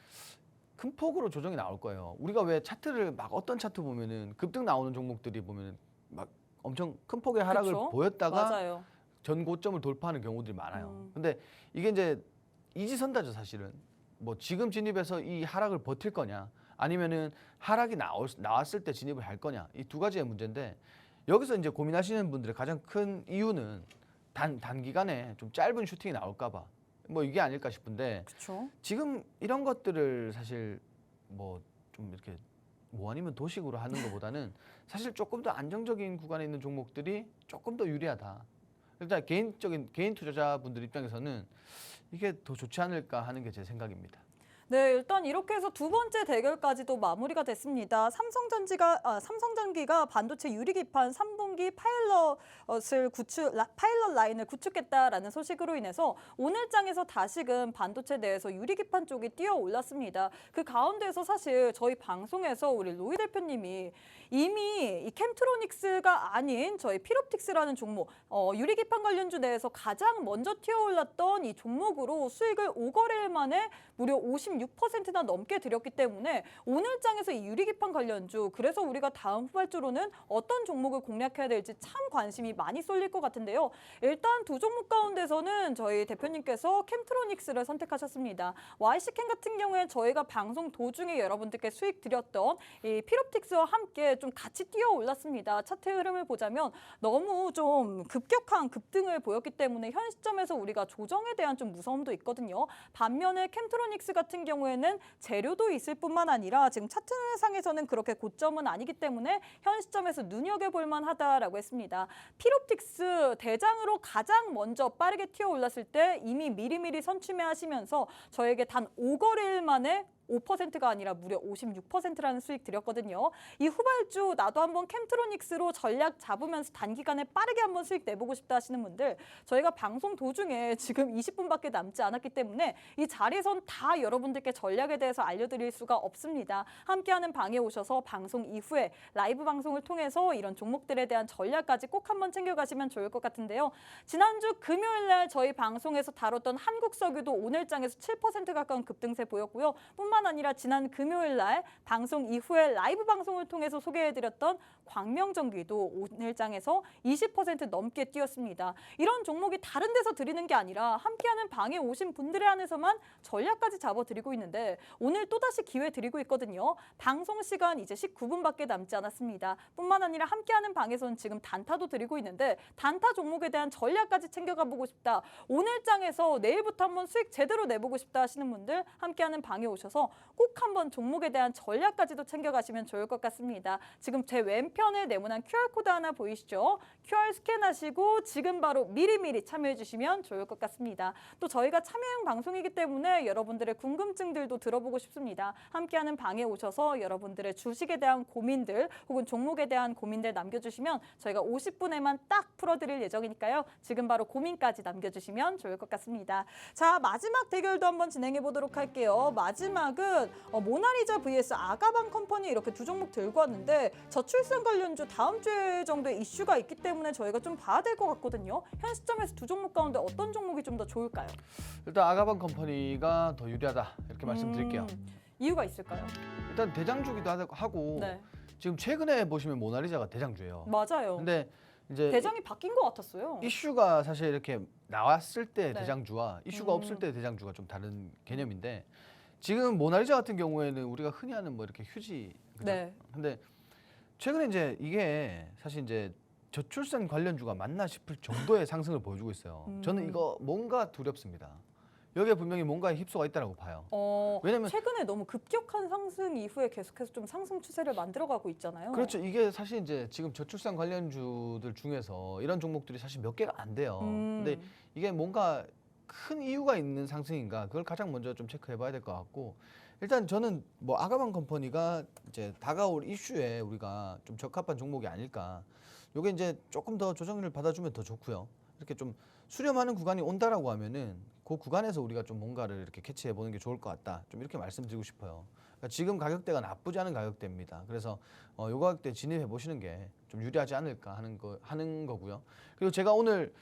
B: 큰 폭으로 조정이 나올 거예요. 우리가 왜 차트를 막 어떤 차트 보면은 급등 나오는 종목들이 보면은 막 엄청 큰 폭의 하락을
A: 그쵸?
B: 보였다가
A: 맞아요.
B: 전 고점을 돌파하는 경우들이 많아요. 근데 이게 이제 이지선다죠, 사실은. 뭐 지금 진입해서 이 하락을 버틸 거냐, 아니면은 하락이 나왔을 때 진입을 할 거냐, 이 두 가지의 문제인데 여기서 이제 고민하시는 분들의 가장 큰 이유는 단기간에 좀 짧은 슈팅이 나올까봐 뭐 이게 아닐까 싶은데
A: 그렇죠.
B: 지금 이런 것들을 사실 뭐 좀 이렇게 뭐 아니면 도식으로 하는 것보다는 사실 조금 더 안정적인 구간에 있는 종목들이 조금 더 유리하다. 일단 개인 투자자분들 입장에서는 이게 더 좋지 않을까 하는 게 제 생각입니다.
A: 네, 일단 이렇게 해서 두 번째 대결까지도 마무리가 됐습니다. 삼성전기가 반도체 유리기판 3분기 파일럿 라인을 구축했다라는 소식으로 인해서 오늘 장에서 다시금 반도체 내에서 유리기판 쪽이 뛰어 올랐습니다. 그 가운데서 사실 저희 방송에서 우리 로이 대표님이 이미 이 캠트로닉스가 아닌 저희 필옵틱스라는 종목, 유리기판 관련주 내에서 가장 먼저 튀어 올랐던 이 종목으로 수익을 5거래일 만에 무려 56%나 넘게 드렸기 때문에 오늘 장에서 이 유리기판 관련주, 그래서 우리가 다음 후발주로는 어떤 종목을 공략해야 될지 참 관심이 많이 쏠릴 것 같은데요. 일단 두 종목 가운데서는 저희 대표님께서 캠트로닉스를 선택하셨습니다. YC캠 같은 경우에 저희가 방송 도중에 여러분들께 수익 드렸던 이 필옵틱스와 함께 좀 같이 뛰어 올랐습니다. 차트 흐름을 보자면 너무 좀 급격한 급등을 보였기 때문에 현 시점에서 우리가 조정에 대한 좀 무서움도 있거든요. 반면에 캠트로닉스 같은 경우에는 재료도 있을 뿐만 아니라 지금 차트상에서는 그렇게 고점은 아니기 때문에 현 시점에서 눈여겨볼 만하다라고 했습니다. 필옵틱스 대장으로 가장 먼저 빠르게 튀어 올랐을 때 이미 미리미리 선취매하시면서 저에게 단 5거래일 만에 5%가 아니라 무려 56%라는 수익 드렸거든요. 이 후발주 나도 한번 캠트로닉스로 전략 잡으면서 단기간에 빠르게 한번 수익 내보고 싶다 하시는 분들, 저희가 방송 도중에 지금 20분밖에 남지 않았기 때문에 이 자리에선 다 여러분들께 전략에 대해서 알려드릴 수가 없습니다. 함께하는 방에 오셔서 방송 이후에 라이브 방송을 통해서 이런 종목들에 대한 전략까지 꼭 한번 챙겨가시면 좋을 것 같은데요. 지난주 금요일 날 저희 방송에서 다뤘던 한국석유도 오늘 장에서 7% 가까운 급등세 보였고요. 뿐만 아니라 지난 금요일 날 방송 이후에 라이브 방송을 통해서 소개해드렸던 광명전기도 오늘 장에서 20% 넘게 뛰었습니다. 이런 종목이 다른 데서 드리는 게 아니라 함께하는 방에 오신 분들에 한해서만 전략까지 잡아드리고 있는데 오늘 또다시 기회 드리고 있거든요. 방송 시간 이제 19분밖에 남지 않았습니다. 뿐만 아니라 함께하는 방에서는 지금 단타도 드리고 있는데 단타 종목에 대한 전략까지 챙겨가 보고 싶다. 오늘 장에서 내일부터 한번 수익 제대로 내보고 싶다 하시는 분들 함께하는 방에 오셔서 꼭 한번 종목에 대한 전략까지도 챙겨가시면 좋을 것 같습니다. 지금 제 왼편에 네모난 QR코드 하나 보이시죠? QR 스캔하시고 지금 바로 미리미리 참여해 주시면 좋을 것 같습니다. 또 저희가 참여형 방송이기 때문에 여러분들의 궁금증들도 들어보고 싶습니다. 함께하는 방에 오셔서 여러분들의 주식에 대한 고민들 혹은 종목에 대한 고민들 남겨주시면 저희가 50분에만 딱 풀어드릴 예정이니까요. 지금 바로 고민까지 남겨주시면 좋을 것 같습니다. 자, 마지막 대결도 한번 진행해 보도록 할게요. 마지막은 모나리자 vs 아가방 컴퍼니 이렇게 두 종목 들고 왔는데 저출산 관련주 다음 주에 정도의 이슈가 있기 때문에 저희가 좀 봐야 될 것 같거든요. 현 시점에서 두 종목 가운데 어떤 종목이 좀 더 좋을까요?
B: 일단 아가방 컴퍼니가 더 유리하다 이렇게 말씀드릴게요.
A: 이유가 있을까요?
B: 일단 대장주기도 하고
A: 네,
B: 지금 최근에 보시면 모나리자가 대장주예요.
A: 맞아요.
B: 근데 이제
A: 대장이 바뀐 것 같았어요.
B: 이슈가 사실 이렇게 나왔을 때
A: 네.
B: 대장주와 이슈가 없을 때 대장주가 좀 다른 개념인데 지금 모나리자 같은 경우에는 우리가 흔히 하는 뭐 이렇게 휴지. 그죠?
A: 네.
B: 근데 최근에 이제 이게 사실 이제 저출산 관련주가 맞나 싶을 정도의 상승을 보여주고 있어요. 저는 이거 뭔가 두렵습니다. 여기에 분명히 뭔가 힙소가 있다고 봐요. 왜냐면
A: 최근에 너무 급격한 상승 이후에 계속해서 좀 상승 추세를 만들어가고 있잖아요.
B: 그렇죠. 이게 사실 이제 지금 저출산 관련주들 중에서 이런 종목들이 사실 몇 개가 안 돼요. 근데 이게 뭔가 큰 이유가 있는 상승인가 그걸 가장 먼저 좀 체크해봐야 될 것 같고 일단 저는 뭐 아가방 컴퍼니가 이제 다가올 이슈에 우리가 좀 적합한 종목이 아닐까. 요게 이제 조금 더 조정을 받아주면 더 좋고요. 이렇게 좀 수렴하는 구간이 온다라고 하면은 그 구간에서 우리가 좀 뭔가를 이렇게 캐치해 보는 게 좋을 것 같다. 좀 이렇게 말씀드리고 싶어요. 그러니까 지금 가격대가 나쁘지 않은 가격대입니다. 그래서 요 가격대 진입해 보시는 게 좀 유리하지 않을까 하는 거고요. 그리고 제가 오늘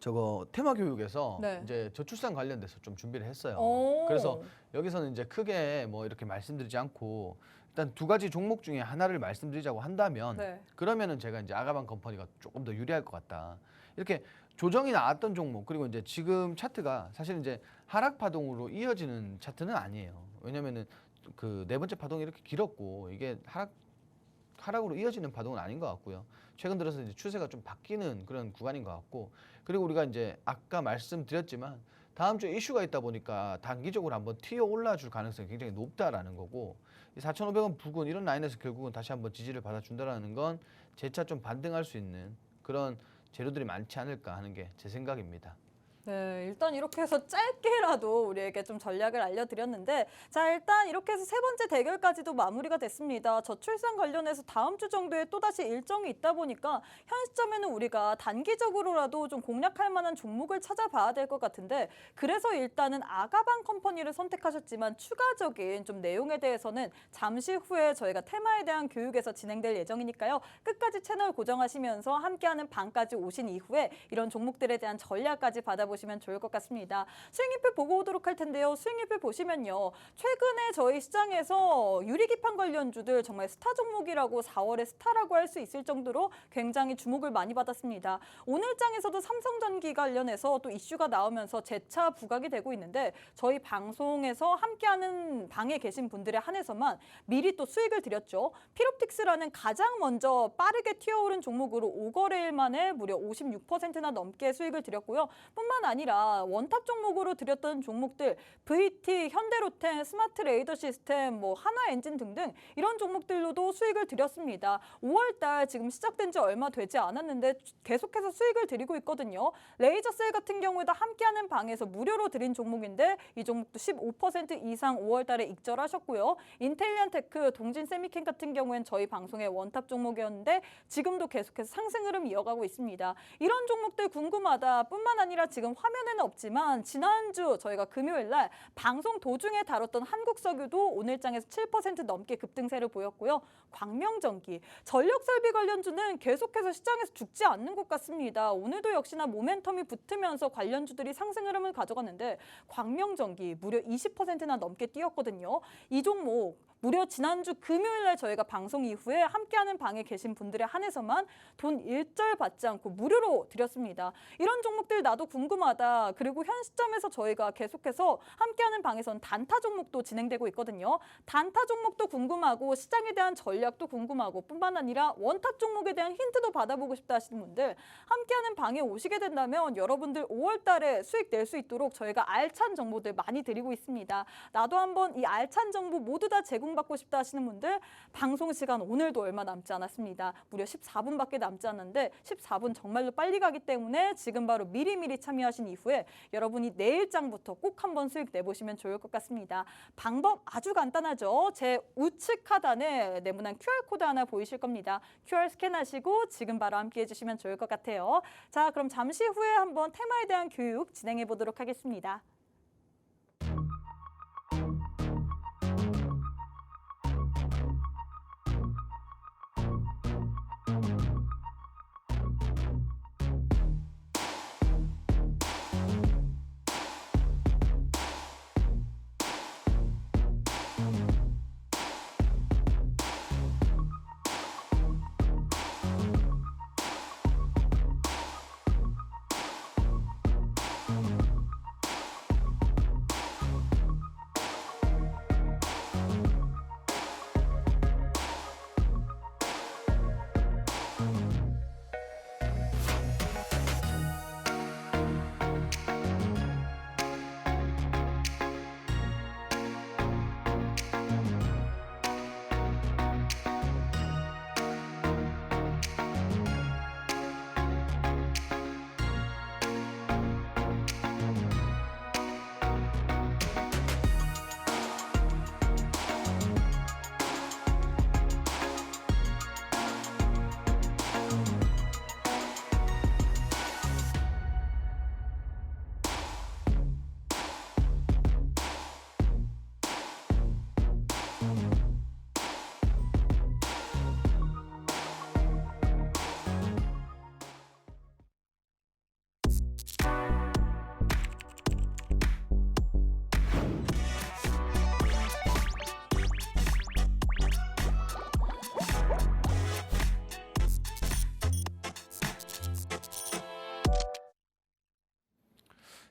B: 저거 테마 교육에서
A: 네.
B: 이제 저출산 관련돼서 좀 준비를 했어요.
A: 오.
B: 그래서 여기서는 이제 크게 뭐 이렇게 말씀드리지 않고 일단 두 가지 종목 중에 하나를 말씀드리자고 한다면
A: 네.
B: 그러면은 제가 이제 아가방 컴퍼니가 조금 더 유리할 것 같다. 이렇게 조정이 나왔던 종목 그리고 이제 지금 차트가 사실 이제 하락 파동으로 이어지는 차트는 아니에요. 왜냐면은 그 네 번째 파동이 이렇게 길었고 이게 하락으로 이어지는 파동은 아닌 것 같고요. 최근 들어서 이제 추세가 좀 바뀌는 그런 구간인 것 같고 그리고 우리가 이제 아까 말씀드렸지만 다음 주에 이슈가 있다 보니까 단기적으로 한번 튀어 올라줄 가능성이 굉장히 높다라는 거고 이 4,500원 부근 이런 라인에서 결국은 다시 한번 지지를 받아준다라는 건 재차 좀 반등할 수 있는 그런 재료들이 많지 않을까 하는 게 제 생각입니다.
A: 네, 일단 이렇게 해서 짧게라도 우리에게 좀 전략을 알려드렸는데 자, 일단 이렇게 해서 세 번째 대결까지도 마무리가 됐습니다. 저출산 관련해서 다음 주 정도에 또다시 일정이 있다 보니까 현 시점에는 우리가 단기적으로라도 좀 공략할 만한 종목을 찾아봐야 될 것 같은데 그래서 일단은 아가방 컴퍼니를 선택하셨지만 추가적인 좀 내용에 대해서는 잠시 후에 저희가 테마에 대한 교육에서 진행될 예정이니까요. 끝까지 채널 고정하시면서 함께하는 방까지 오신 이후에 이런 종목들에 대한 전략까지 받아보시면 좋을 것 같습니다. 수익률표 보고 오도록 할 텐데요. 수익률표 보시면요. 최근에 저희 시장에서 유리기판 관련주들 정말 스타 종목이라고 4월에 스타라고 할 수 있을 정도로 굉장히 주목을 많이 받았습니다. 오늘 장에서도 삼성전기 관련해서 또 이슈가 나오면서 재차 부각이 되고 있는데 저희 방송에서 함께하는 방에 계신 분들에 한해서만 미리 또 수익을 드렸죠. 피롭틱스라는 가장 먼저 빠르게 튀어오른 종목으로 5거래일 만에 무려 56%나 넘게 수익을 드렸고요. 뿐만 아니라 원탑 종목으로 드렸던 종목들 VT, 현대로템, 스마트 레이더 시스템, 하나엔진 등등 이런 종목들로도 수익을 드렸습니다. 5월달 지금 시작된 지 얼마 되지 않았는데 계속해서 수익을 드리고 있거든요. 레이저셀 같은 경우에도 함께하는 방에서 무료로 드린 종목인데 이 종목도 15% 이상 5월달에 익절하셨고요. 인텔리안테크, 동진세미캠 같은 경우엔 저희 방송의 원탑 종목이었는데 지금도 계속해서 상승 흐름 이어가고 있습니다. 이런 종목들 궁금하다 뿐만 아니라 지금 화면에는 없지만 지난주 저희가 금요일 날 방송 도중에 다뤘던 한국석유도 오늘장에서 7% 넘게 급등세를 보였고요. 광명전기, 전력설비 관련주는 계속해서 시장에서 죽지 않는 것 같습니다. 오늘도 역시나 모멘텀이 붙으면서 관련주들이 상승 흐름을 가져갔는데 광명전기 무려 20%나 넘게 뛰었거든요. 이 종목 무려 지난주 금요일 날 저희가 방송 이후에 함께하는 방에 계신 분들에 한해서만 돈 일절 받지 않고 무료로 드렸습니다. 이런 종목들 나도 궁금하다. 그리고 현 시점에서 저희가 계속해서 함께하는 방에서는 단타 종목도 진행되고 있거든요. 단타 종목도 궁금하고 시장에 대한 전략도 궁금하고 뿐만 아니라 원탑 종목에 대한 힌트도 받아보고 싶다 하시는 분들 함께하는 방에 오시게 된다면 여러분들 5월 달에 수익 낼 수 있도록 저희가 알찬 정보들 많이 드리고 있습니다. 나도 한번 이 알찬 정보 모두 다 제공받고 싶다 하시는 분들 방송 시간 오늘도 얼마 남지 않았습니다. 무려 14분밖에 남지 않았는데 14분 정말로 빨리 가기 때문에 지금 바로 미리미리 참여하신 이후에 여러분이 내일장부터 꼭 한번 수익 내보시면 좋을 것 같습니다. 방법 아주 간단하죠. 제 우측 하단에 네모난 QR코드 하나 보이실 겁니다. QR 스캔하시고 지금 바로 함께 해주시면 좋을 것 같아요. 자, 그럼 잠시 후에 한번 테마에 대한 교육 진행해 보도록 하겠습니다.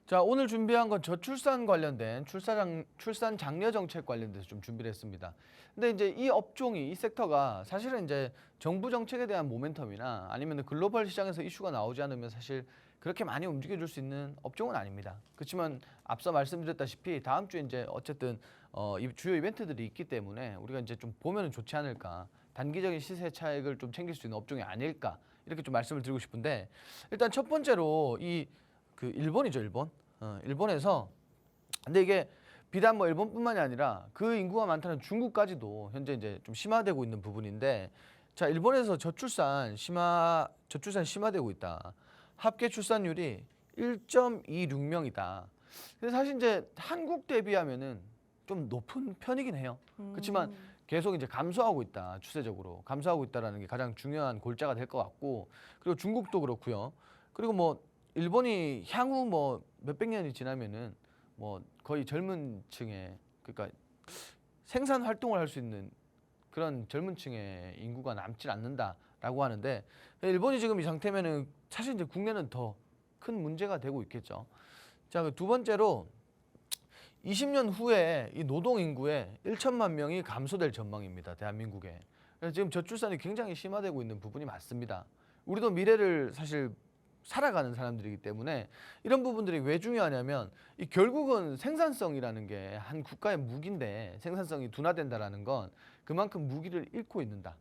B: 자, 오늘 준비한 건 저출산 관련된 출산 장려 정책 관련돼서 좀 준비를 했습니다. 근데 이제 이 업종이, 이 섹터가 사실은 이제 정부 정책에 대한 모멘텀이나 아니면 글로벌 시장에서 이슈가 나오지 않으면 사실 그렇게 많이 움직여줄 수 있는 업종은 아닙니다. 그렇지만 앞서 말씀드렸다시피 다음 주에 이제 어쨌든 이 주요 이벤트들이 있기 때문에 우리가 이제 좀 보면은 좋지 않을까, 단기적인 시세 차익을 좀 챙길 수 있는 업종이 아닐까 이렇게 좀 말씀을 드리고 싶은데 일단 첫 번째로 이 그 일본이죠, 일본. 일본에서 근데 이게 비단 뭐 일본뿐만이 아니라 그 인구가 많다는 중국까지도 현재 이제 좀 심화되고 있는 부분인데 자, 일본에서 저출산 심화되고 있다. 합계 출산율이 1.26명이다. 근데 사실 이제 한국 대비하면은 좀 높은 편이긴 해요. 그렇지만 계속 이제 감소하고 있다. 추세적으로 감소하고 있다라는 게 가장 중요한 골자가 될 것 같고 그리고 중국도 그렇고요. 그리고 뭐 일본이 향후 뭐 몇백 년이 지나면은 뭐 거의 젊은 층에 그러니까 생산 활동을 할 수 있는 그런 젊은 층의 인구가 남질 않는다라고 하는데 일본이 지금 이 상태면은 사실 이제 국내는 더 큰 문제가 되고 있겠죠. 자, 그 두 번째로 20년 후에 이 노동 인구의 1천만 명이 감소될 전망입니다. 대한민국에. 그래서 지금 저출산이 굉장히 심화되고 있는 부분이 맞습니다. 우리도 미래를 사실 살아가는 사람들이기 때문에 이런 부분들이 왜 중요하냐면 이 결국은 생산성이라는 게 한 국가의 무기인데 생산성이 둔화된다라는 건 그만큼 무기를 잃고 있는다.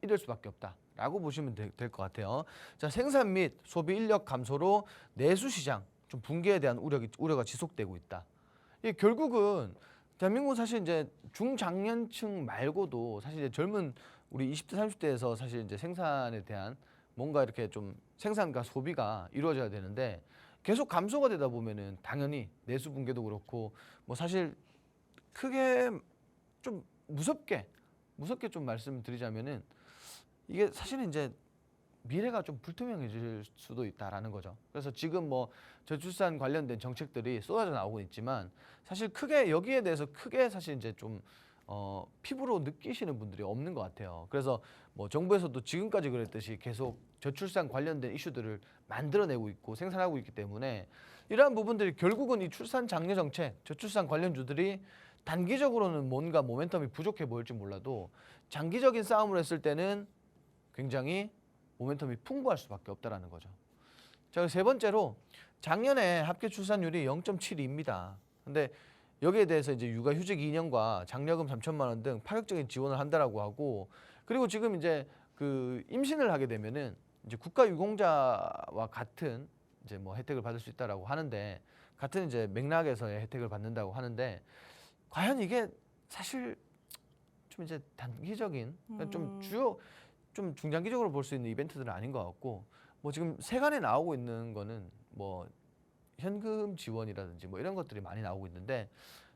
B: 이럴 수밖에 없다라고 보시면 될 것 같아요. 자, 생산 및 소비 인력 감소로 내수 시장 좀 붕괴에 대한 우려가 지속되고 있다. 이 결국은 대한민국은 사실 이제 중장년층 말고도 사실 이제 젊은 우리 20대 30대에서 사실 이제 생산에 대한 뭔가 이렇게 좀 생산과 소비가 이루어져야 되는데 계속 감소가 되다 보면은 당연히 내수 붕괴도 그렇고 뭐 사실 크게 좀 무섭게 좀 말씀드리자면은 이게 사실은 이제 미래가 좀 불투명해질 수도 있다라는 거죠. 그래서 지금 뭐 저출산 관련된 정책들이 쏟아져 나오고 있지만 사실 크게 여기에 대해서 크게 사실 이제 좀 피부로 느끼시는 분들이 없는 것 같아요. 그래서 뭐 정부에서도 지금까지 그랬듯이 계속 저출산 관련된 이슈들을 만들어내고 있고 생산하고 있기 때문에 이러한 부분들이 결국은 이 출산 장려 정책, 저출산 관련주들이 단기적으로는 뭔가 모멘텀이 부족해 보일지 몰라도 장기적인 싸움을 했을 때는 굉장히 모멘텀이 풍부할 수밖에 없다라는 거죠. 자, 세 번째로 작년에 합계 출산율이 0.72입니다. 근데 여기에 대해서 이제 육아휴직 2년과 장려금 3천만 원 등 파격적인 지원을 한다라고 하고 그리고 지금 이제 그 임신을 하게 되면은 이제 국가유공자와 같은 이제 뭐 혜택을 받을 수 있다라고 하는데 같은 이제 맥락에서의 혜택을 받는다고 하는데 과연 이게 사실 좀 이제 단기적인 좀 중장기적으로 볼 수 있는 이벤트들은 아닌 것 같고 뭐 지금 세간에 나오고 있는 거는 뭐 현금 지원이라든지 뭐 이런 것들이 많이 나오고 있는데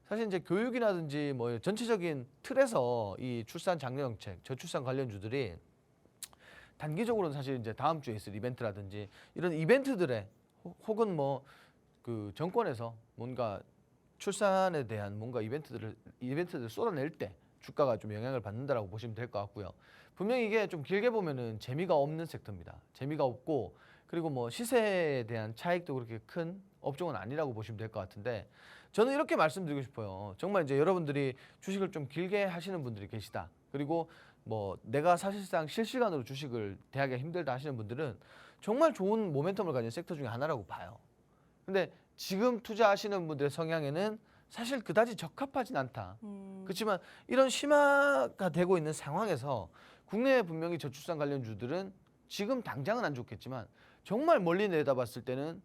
B: 사실 이제 교육이라든지 뭐 전체적인 틀에서 이 출산 장려 정책, 저출산 관련주들이 단기적으로는 사실 이제 다음 주에 있을 이벤트라든지 이런 이벤트들에 혹은 뭐 그 정권에서 뭔가 출산에 대한 뭔가 이벤트들을 쏟아낼 때 주가가 좀 영향을 받는다라고 보시면 될 것 같고요. 분명히 이게 좀 길게 보면은 재미가 없는 섹터입니다. 재미가 없고 그리고 뭐 시세에 대한 차익도 그렇게 큰 업종은 아니라고 보시면 될 것 같은데 저는 이렇게 말씀드리고 싶어요. 정말 이제 여러분들이 주식을 좀 길게 하시는 분들이 계시다. 그리고 뭐 내가 사실상 실시간으로 주식을 대하기가 힘들다 하시는 분들은 정말 좋은 모멘텀을 가진 섹터 중에 하나라고 봐요. 근데 지금 투자하시는 분들의 성향에는 사실 그다지 적합하진 않다. 그렇지만 이런 심화가 되고 있는 상황에서 국내에 분명히 저출산 관련주들은 지금 당장은 안 좋겠지만 정말 멀리 내다봤을 때는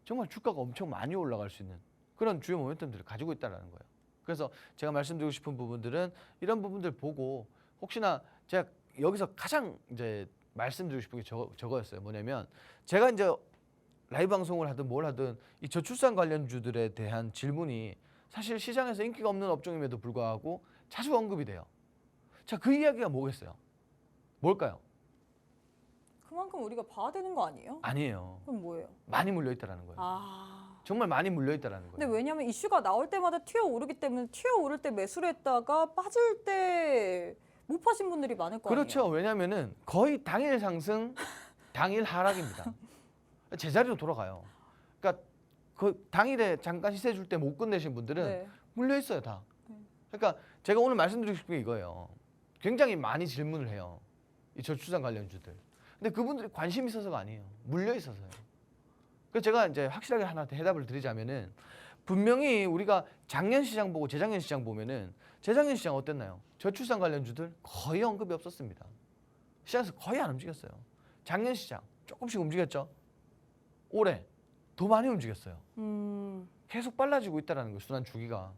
B: 정말 주가가 엄청 많이 올라갈 수 있는 그런 주요 모멘텀들을 가지고 있다는 거예요. 그래서 제가 말씀드리고 싶은 부분들은 이런 부분들 보고 혹시나 제가 여기서 가장 이제 말씀드리고 싶은 게 저거였어요. 뭐냐면 제가 이제 라이브 방송을 하든 뭘 하든 이 저출산 관련주들에 대한 질문이 사실 시장에서 인기가 없는 업종임에도 불구하고 자주 언급이 돼요. 자, 그 이야기가 뭐겠어요? 뭘까요?
A: 그만큼 우리가 봐야 되는 거 아니에요?
B: 아니에요.
A: 그럼 뭐예요?
B: 많이 물려있다라는 거예요. 정말 많이 물려있다라는
A: 근데
B: 거예요.
A: 왜냐면 이슈가 나올 때마다 튀어오르기 때문에 튀어오를 때 매수를 했다가 빠질 때 못 파신 분들이 많을 거 아니에요?
B: 그렇죠. 왜냐하면은 거의 당일 상승, 당일 하락입니다. 제자리로 돌아가요. 그러니까 그 당일에 잠깐 시세 줄 때 못 끝내신 분들은
A: 네.
B: 물려 있어요 다. 그러니까 제가 오늘 말씀드리고 싶은 게 이거예요. 굉장히 많이 질문을 해요. 이 저출산 관련주들. 근데 그분들이 관심 있어서가 아니에요. 물려 있어서요. 그래서 제가 이제 확실하게 하나 대답을 드리자면은 분명히 우리가 작년 시장 보고 재작년 시장 보면은 재작년 시장 어땠나요? 저출산 관련주들 거의 언급이 없었습니다. 시장에서 거의 안 움직였어요. 작년 시장 조금씩 움직였죠. 올해 더 많이 움직였어요.
A: 음,
B: 계속 빨라지고 있다라는 거예요. 순환 주기가.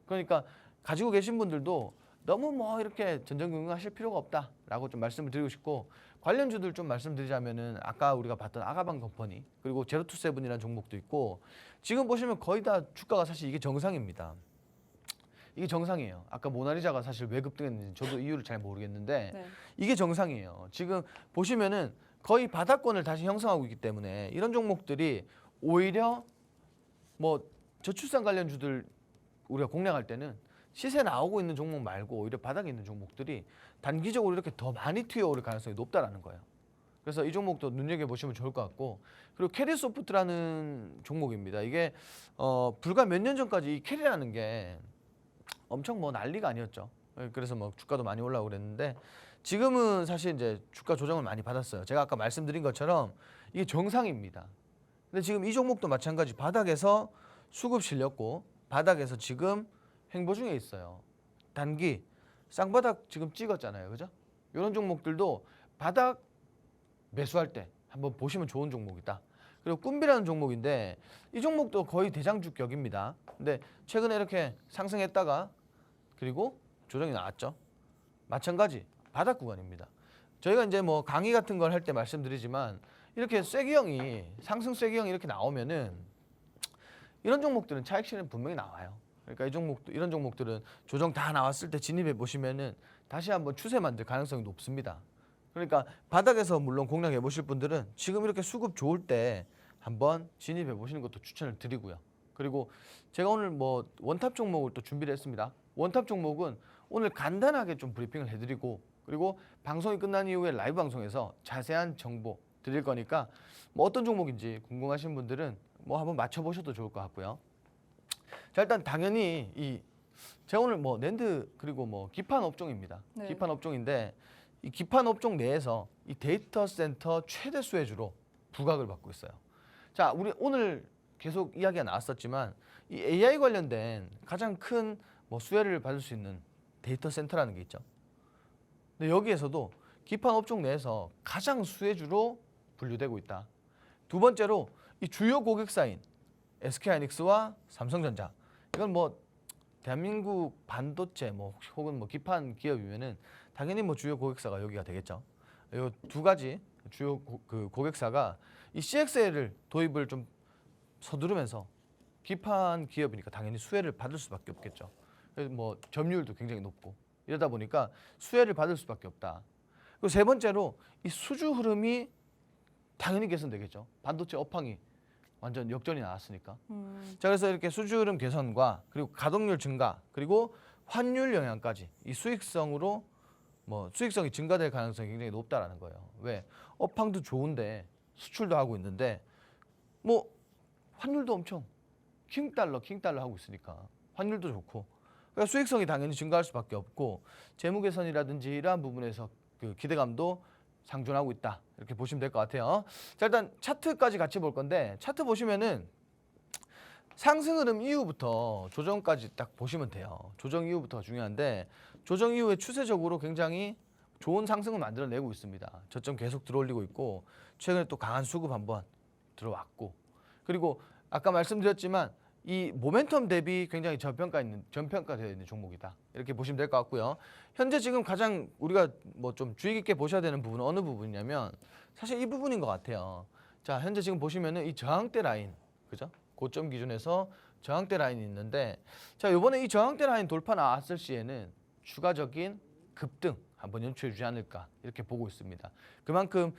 B: 그러니까 가지고 계신 분들도 너무 뭐 이렇게 전전긍긍하실 필요가 없다라고 좀 말씀을 드리고 싶고, 관련주들 좀 말씀드리자면은 아까 우리가 봤던 아가방 컴퍼니, 그리고 제로투세븐이라는 종목도 있고, 지금 보시면 거의 다 주가가 사실 이게 정상입니다. 이게 정상이에요. 아까 모나리자가 사실 왜 급등했는지 저도 이유를 잘 모르겠는데
A: 네.
B: 이게 정상이에요. 지금 보시면은 거의 바닥권을 다시 형성하고 있기 때문에 이런 종목들이 오히려 뭐 저출산 관련주들 우리가 공략할 때는 시세 나오고 있는 종목 말고 오히려 바닥에 있는 종목들이 단기적으로 이렇게 더 많이 튀어오를 가능성이 높다라는 거예요. 그래서 이 종목도 눈여겨보시면 좋을 것 같고, 그리고 캐리소프트라는 종목입니다. 이게 불과 몇 년 전까지 이 캐리라는 게 엄청 뭐 난리가 아니었죠. 그래서 뭐 주가도 많이 올라오고 그랬는데 지금은 사실 이제 주가 조정을 많이 받았어요. 제가 아까 말씀드린 것처럼 이게 정상입니다. 근데 지금 이 종목도 마찬가지 바닥에서 수급 실렸고 바닥에서 지금 횡보 중에 있어요. 단기 쌍바닥 지금 찍었잖아요. 그죠? 이런 종목들도 바닥 매수할 때 한번 보시면 좋은 종목이다. 그리고 꿈비라는 종목인데 이 종목도 거의 대장주격입니다. 근데 최근에 이렇게 상승했다가 그리고 조정이 나왔죠. 마찬가지 바닥 구간입니다. 저희가 이제 뭐 강의 같은 걸 할 때 말씀드리지만 이렇게 쐐기형이 상승 쐐기형이 이렇게 나오면은 이런 종목들은 차익 실현 분명히 나와요. 그러니까 이런 종목들은 조정 다 나왔을 때 진입해 보시면은 다시 한번 추세 만들 가능성이 높습니다. 그러니까 바닥에서 물론 공략해 보실 분들은 지금 이렇게 수급 좋을 때 한번 진입해 보시는 것도 추천을 드리고요. 그리고 제가 오늘 뭐 원탑 종목을 또 준비를 했습니다. 원탑 종목은 오늘 간단하게 좀 브리핑을 해드리고, 그리고 방송이 끝난 이후에 라이브 방송에서 자세한 정보 드릴 거니까 뭐 어떤 종목인지 궁금하신 분들은 뭐 한번 맞춰보셔도 좋을 것 같고요. 자, 일단 당연히 제가 오늘 뭐 낸드 그리고 뭐 기판 업종입니다.
A: 네.
B: 기판 업종인데 이 기판 업종 내에서 이 데이터 센터 최대 수혜주로 부각을 받고 있어요. 자, 우리 오늘 계속 이야기가 나왔었지만 이 AI 관련된 가장 큰 뭐 수혜를 받을 수 있는 데이터 센터라는 게 있죠. 근데 여기에서도 기판 업종 내에서 가장 수혜주로 분류되고 있다. 두 번째로 이 주요 고객사인 SK하이닉스와 삼성전자, 이건 뭐 대한민국 반도체 뭐 혹은 뭐 기판 기업이면은 당연히 뭐 주요 고객사가 여기가 되겠죠. 이 두 가지 주요 고객사가 이 CXL을 도입을 좀 서두르면서 기판 기업이니까 당연히 수혜를 받을 수밖에 없겠죠. 그래서 뭐 점유율도 굉장히 높고 이러다 보니까 수혜를 받을 수밖에 없다. 그리고 세 번째로 이 수주 흐름이 당연히 개선되겠죠. 반도체 업황이 완전 역전이 나왔으니까. 자, 그래서 이렇게 수주 흐름 개선과 그리고 가동률 증가 그리고 환율 영향까지 이 수익성으로 뭐 수익성이 증가될 가능성이 굉장히 높다라는 거예요. 왜? 업황도 좋은데 수출도 하고 있는데 뭐 환율도 엄청 킹달러 하고 있으니까 환율도 좋고, 그러니까 수익성이 당연히 증가할 수밖에 없고 재무 개선이라든지 이러한 부분에서 그 기대감도 상존하고 있다, 이렇게 보시면 될 것 같아요. 자, 일단 차트까지 같이 볼 건데 차트 보시면은 상승 흐름 이후부터 조정까지 딱 보시면 돼요. 조정 이후부터가 중요한데 조정 이후에 추세적으로 굉장히 좋은 상승을 만들어내고 있습니다. 저점 계속 들어올리고 있고 최근에 또 강한 수급 한번 들어왔고, 그리고 아까 말씀드렸지만 이 모멘텀 대비 굉장히 저평가되어 있는 종목이다, 이렇게 보시면 될 것 같고요. 현재 지금 가장 우리가 뭐 좀 주의 깊게 보셔야 되는 부분은 어느 부분이냐면 사실 이 부분인 것 같아요. 자, 현재 지금 보시면은 이 저항대 라인, 그죠? 고점 기준에서 저항대 라인이 있는데, 자, 이번에 이 저항대 라인 돌파 나왔을 시에는 추가적인 급등 한번 연출해 주지 않을까, 이렇게 보고 있습니다. 그만큼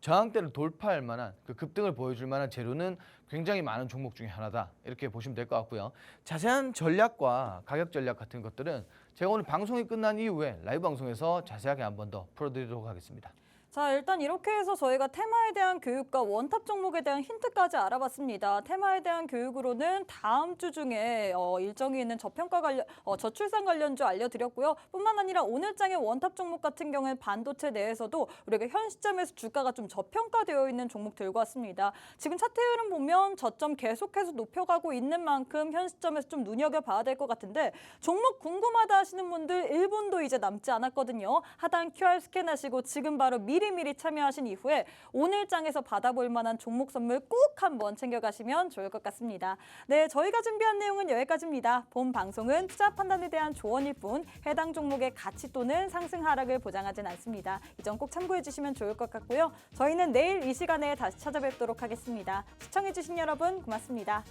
B: 저항대를 돌파할 만한 그 급등을 보여줄 만한 재료는 굉장히 많은 종목 중에 하나다, 이렇게 보시면 될 것 같고요. 자세한 전략과 가격 전략 같은 것들은 제가 오늘 방송이 끝난 이후에 라이브 방송에서 자세하게 한번 더 풀어드리도록 하겠습니다.
A: 자, 일단 이렇게 해서 저희가 테마에 대한 교육과 원탑 종목에 대한 힌트까지 알아봤습니다. 테마에 대한 교육으로는 다음 주 중에 일정이 있는 저출산 관련주 알려드렸고요. 뿐만 아니라 오늘장의 원탑 종목 같은 경우는 반도체 내에서도 우리가 현 시점에서 주가가 좀 저평가되어 있는 종목 들고 왔습니다. 지금 차트 흐름 보면 저점 계속해서 높여가고 있는 만큼 현 시점에서 좀 눈여겨봐야 될 것 같은데, 종목 궁금하다 하시는 분들 1분도 이제 남지 않았거든요. 하단 QR 스캔하시고 지금 바로 미리 미리미리 참여하신 이후에 오늘 장에서 받아볼 만한 종목 선물 꼭 한번 챙겨가시면 좋을 것 같습니다. 네, 저희가 준비한 내용은 여기까지입니다. 본 방송은 투자 판단에 대한 조언일 뿐 해당 종목의 가치 또는 상승 하락을 보장하진 않습니다. 이 점 꼭 참고해 주시면 좋을 것 같고요. 저희는 내일 이 시간에 다시 찾아뵙도록 하겠습니다. 시청해 주신 여러분 고맙습니다.